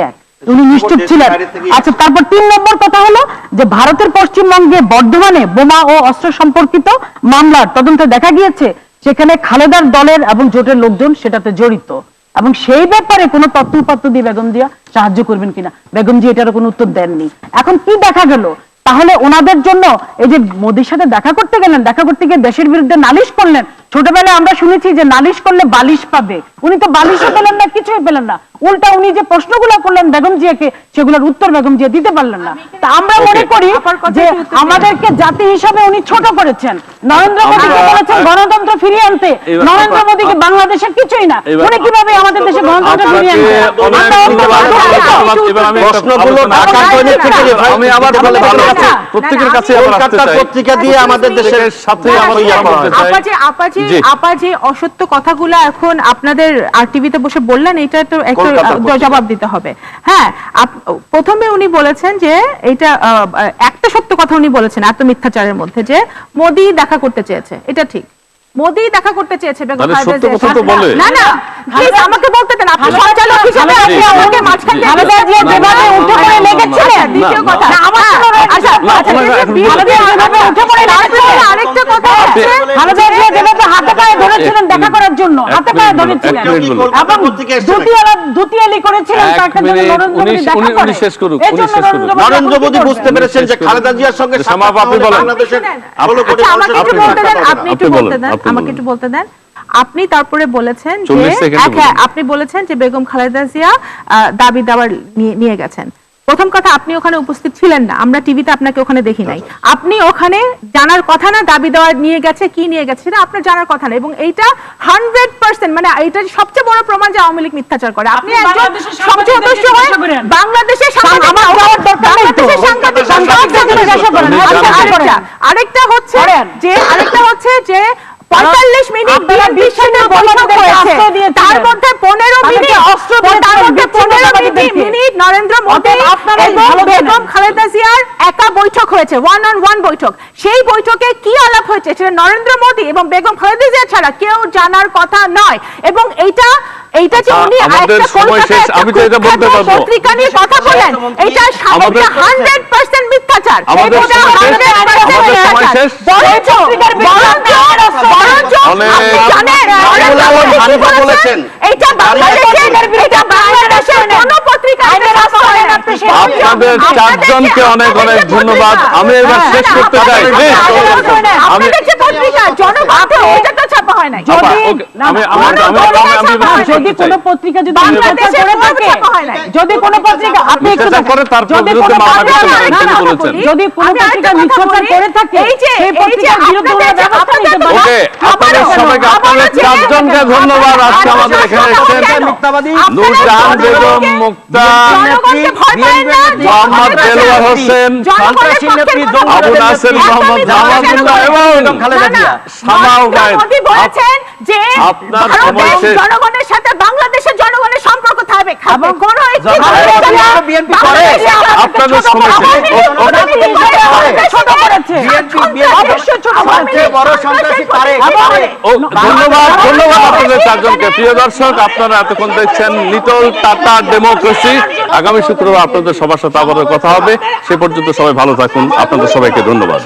এক উনি নিশ্চিত ছিলেন। আচ্ছা, তারপর 3 নম্বর কথা হলো যে ভারতের পশ্চিমবঙ্গে বর্ধমানে বোমা ও অস্ত্র সম্পর্কিত মামলার তদন্তে দেখা গিয়েছে সেখানে খালেদার দলের এবং জোটের লোকজন সেটাতে জড়িত, এবং সেই ব্যাপারে কোনো তথ্যপত্র দিয়ে বেগম জিয়া সাহায্য করবেন কিনা। বেগম জিয়া এটার কোনো উত্তর দেননি। এখন কি দেখা গেল? তাহলে ওনাদের জন্য এই যে মোদীর সাথে দেখা করতে গেলেন, দেখা করতে গিয়ে দেশের বিরুদ্ধে নালিশ করলেন। ছোটবেলায় আমরা শুনেছি যে নালিশ করলে বালিশ পাবে, উনি তো বালিশও পেলেন না, কিছুই পেলেন না। উল্টা উনি যে প্রশ্নগুলো করলেন বেগম জিয়াকে, সেগুলোর উত্তর বেগম জিয়া দিতে পারলেন না। তা আমরা মনে করি যে আমাদেরকে জাতি হিসাবে উনি ছোট করেছেন। নরেন্দ্র মোদীকে বলেছেন গণতন্ত্র ফিরিয়ে আনতে, নরেন্দ্র মোদীকে বাংলাদেশের কিছুই না, উনি কিভাবে আমাদের দেশে গণতন্ত্র ফিরিয়ে আনতে? প্রশ্নগুলো ঢাকার দৈনিক থেকে আমি আবার বলে ভালো আছে প্রত্যেকের কাছে কলকাতা পত্রিকা দিয়ে আমাদের দেশের সাথে আমার ইয়া করতে চাই। আপা যে অসত্য কথাগুলো এখন আপনাদের আরটিভিতে বসে বললেন, এটা তো একটা জবাব দিতে হবে। হ্যাঁ, প্রথমে উনি বলেছেন যে এটা একটা সত্য কথা উনি বলেছেন এত মিথ্যাচারের মধ্যে, যে মোদি দেখা করতে চেয়েছে। এটা ঠিক, মোদি দেখা করতে চেয়েছে বেগম খালেদা জিয়া। না না, প্লিজ আমাকে বলতে দেন। আপনি সঞ্চালক হিসেবে আপনি আমাকে মাঝখানে খালেদা জিয়া যেভাবে উঠে পড়ে লেগেছিলেন, দ্বিতীয় কথা না আমার শোনো। আচ্ছা খালেদা জিয়া যেভাবে উঠে পড়ে লেগেছিলেন, আরেকটা কথা আছে, খালেদা জিয়া যেভাবে হাতে পায়ে ধরেছিলেন দেখা করার জন্য, হাতে পায়ে ধরেছিলেন এবং দুতিয়ালি করেছিলেন তাকে জন্য নরেন্দ্র মোদি দেখা করে। শেষ করুক, নরেন্দ্র মোদি বুঝতে পেরেছেন যে খালেদা জিয়ার সঙ্গে আপনি বলেন। বাংলাদেশের আমাকে একটু বলতে দেন, আপনি একটু বলতে দেন, আমাকে একটু বলতে দেন। আপনি তারপরে বলেছেন যে 40 সেকেন্ডে বলুন। আপনি বলেছেন যে বেগম খালেদা জিয়া দাবি দাবার নিয়ে গেছেন। প্রথম কথা, আপনি ওখানে উপস্থিত ছিলেন না, আমরা টিভিতে আপনাকে ওখানে দেখি নাই। আপনি ওখানে জানার কথা না দাবি দেওয়ার নিয়ে গেছে কি নিয়ে গেছে সেটা আপনার জানার কথা না, এবং এইটা 100% মানে এইটা সবচেয়ে বড় প্রমাণ যে আওয়ামী লীগ মিথ্যাচার করে। আপনি একজন বাংলাদেশের সবচেয়ে সাংবাদিকদের সদস্য হয়ে জিজ্ঞাসা করেন। বাংলাদেশের আমার যাওয়ার দরকার নেই তো। সাংবাদিকদের জিজ্ঞাসা করেন। আরেকটা হচ্ছে যে 45 মিনিট বিএনপির সাথে বৈঠক হয়েছে, তার মধ্যে 15 মিনিট নরেন্দ্র মোদি এবং বেগম খালেদা জিয়ার একা বৈঠক হয়েছে, ওয়ান অন ওয়ান বৈঠক। সেই বৈঠকে কি আলাপ হয়েছে সেটা নরেন্দ্র মোদি এবং বেগম খালেদা জিয়া ছাড়া কেউ জানার কথা নয়। এবং এইটা যে উনি আমাদের একটা সময় শেষ, আমি তো এটা বলতে পারবো। পত্রিকা নিয়ে কথা বলেন, এটা আমাদের 100% মিথ্যাচার। আমাদের এটা সময় শেষ, 100% আমাদের সময় শেষ। বরঞ্চ অনেক- আপনি জানেন, হানিফা বলেছেন। এটা বাংলাদেশের কোন পত্রিকায় ছাপা হয় না। আপনাদের চারজনকে অনেক অনেক ধন্যবাদ। আমি এবার শেষ করতে চাই। আপনাদের যে পত্রিকা জনগণ, ওটা তো ছাপা হয় নাই। আপা, ওকে, যদি কোনো পত্রিকা যদি মিথ্যাচার করে থাকে, যদি কোনো পত্রিকা আপনি একটু মিথ্যাচার করে তার যদি বিরুদ্ধে কোনো মামলা করতে পারেন, না, তিনি না, বলেছেন। যদি কোনো আমি পত্রিকা আরেকটা কথা মিথ্যাচার বলি, করে থাকে সেই পত্রিকার বিরুদ্ধে ওরা ব্যবস্থা নিতে পারে। ওকে, আপনাদের সবাইকে, আপনাদের চারজনকে ধন্যবাদ। আজকে আমাদের এখানে এসেছেন নূরজাহান বেগম, মুক্তা, মোহাম্মদ দেলোয়ার হোসেন, আবু নাসের মোহাম্মদ জামাতুল্লাহ এবং সামা উবাইদ। যে আপনার ভারতের সময় শেষ। জনগণের সাথে বাংলাদেশের জনগণের সম্পর্ক থাকবে। কোন বিএনপি করে। আপনাদের সময় শেষ। ছোট করেছে। সবচেয়ে বড় সন্ত্রাসী তারেক। ও, ধন্যবাদ আপনাদের চারজনকে। প্রিয় দর্শক, আপনারা এতক্ষণ দেখছেন লিটল টাটা ডেমোক্রেসি। আগামী শুক্রবার আপনাদের সবার সাথে আবারও কথা হবে। সে পর্যন্ত সবাই ভালো থাকুন। আপনাদের সবাইকে ধন্যবাদ।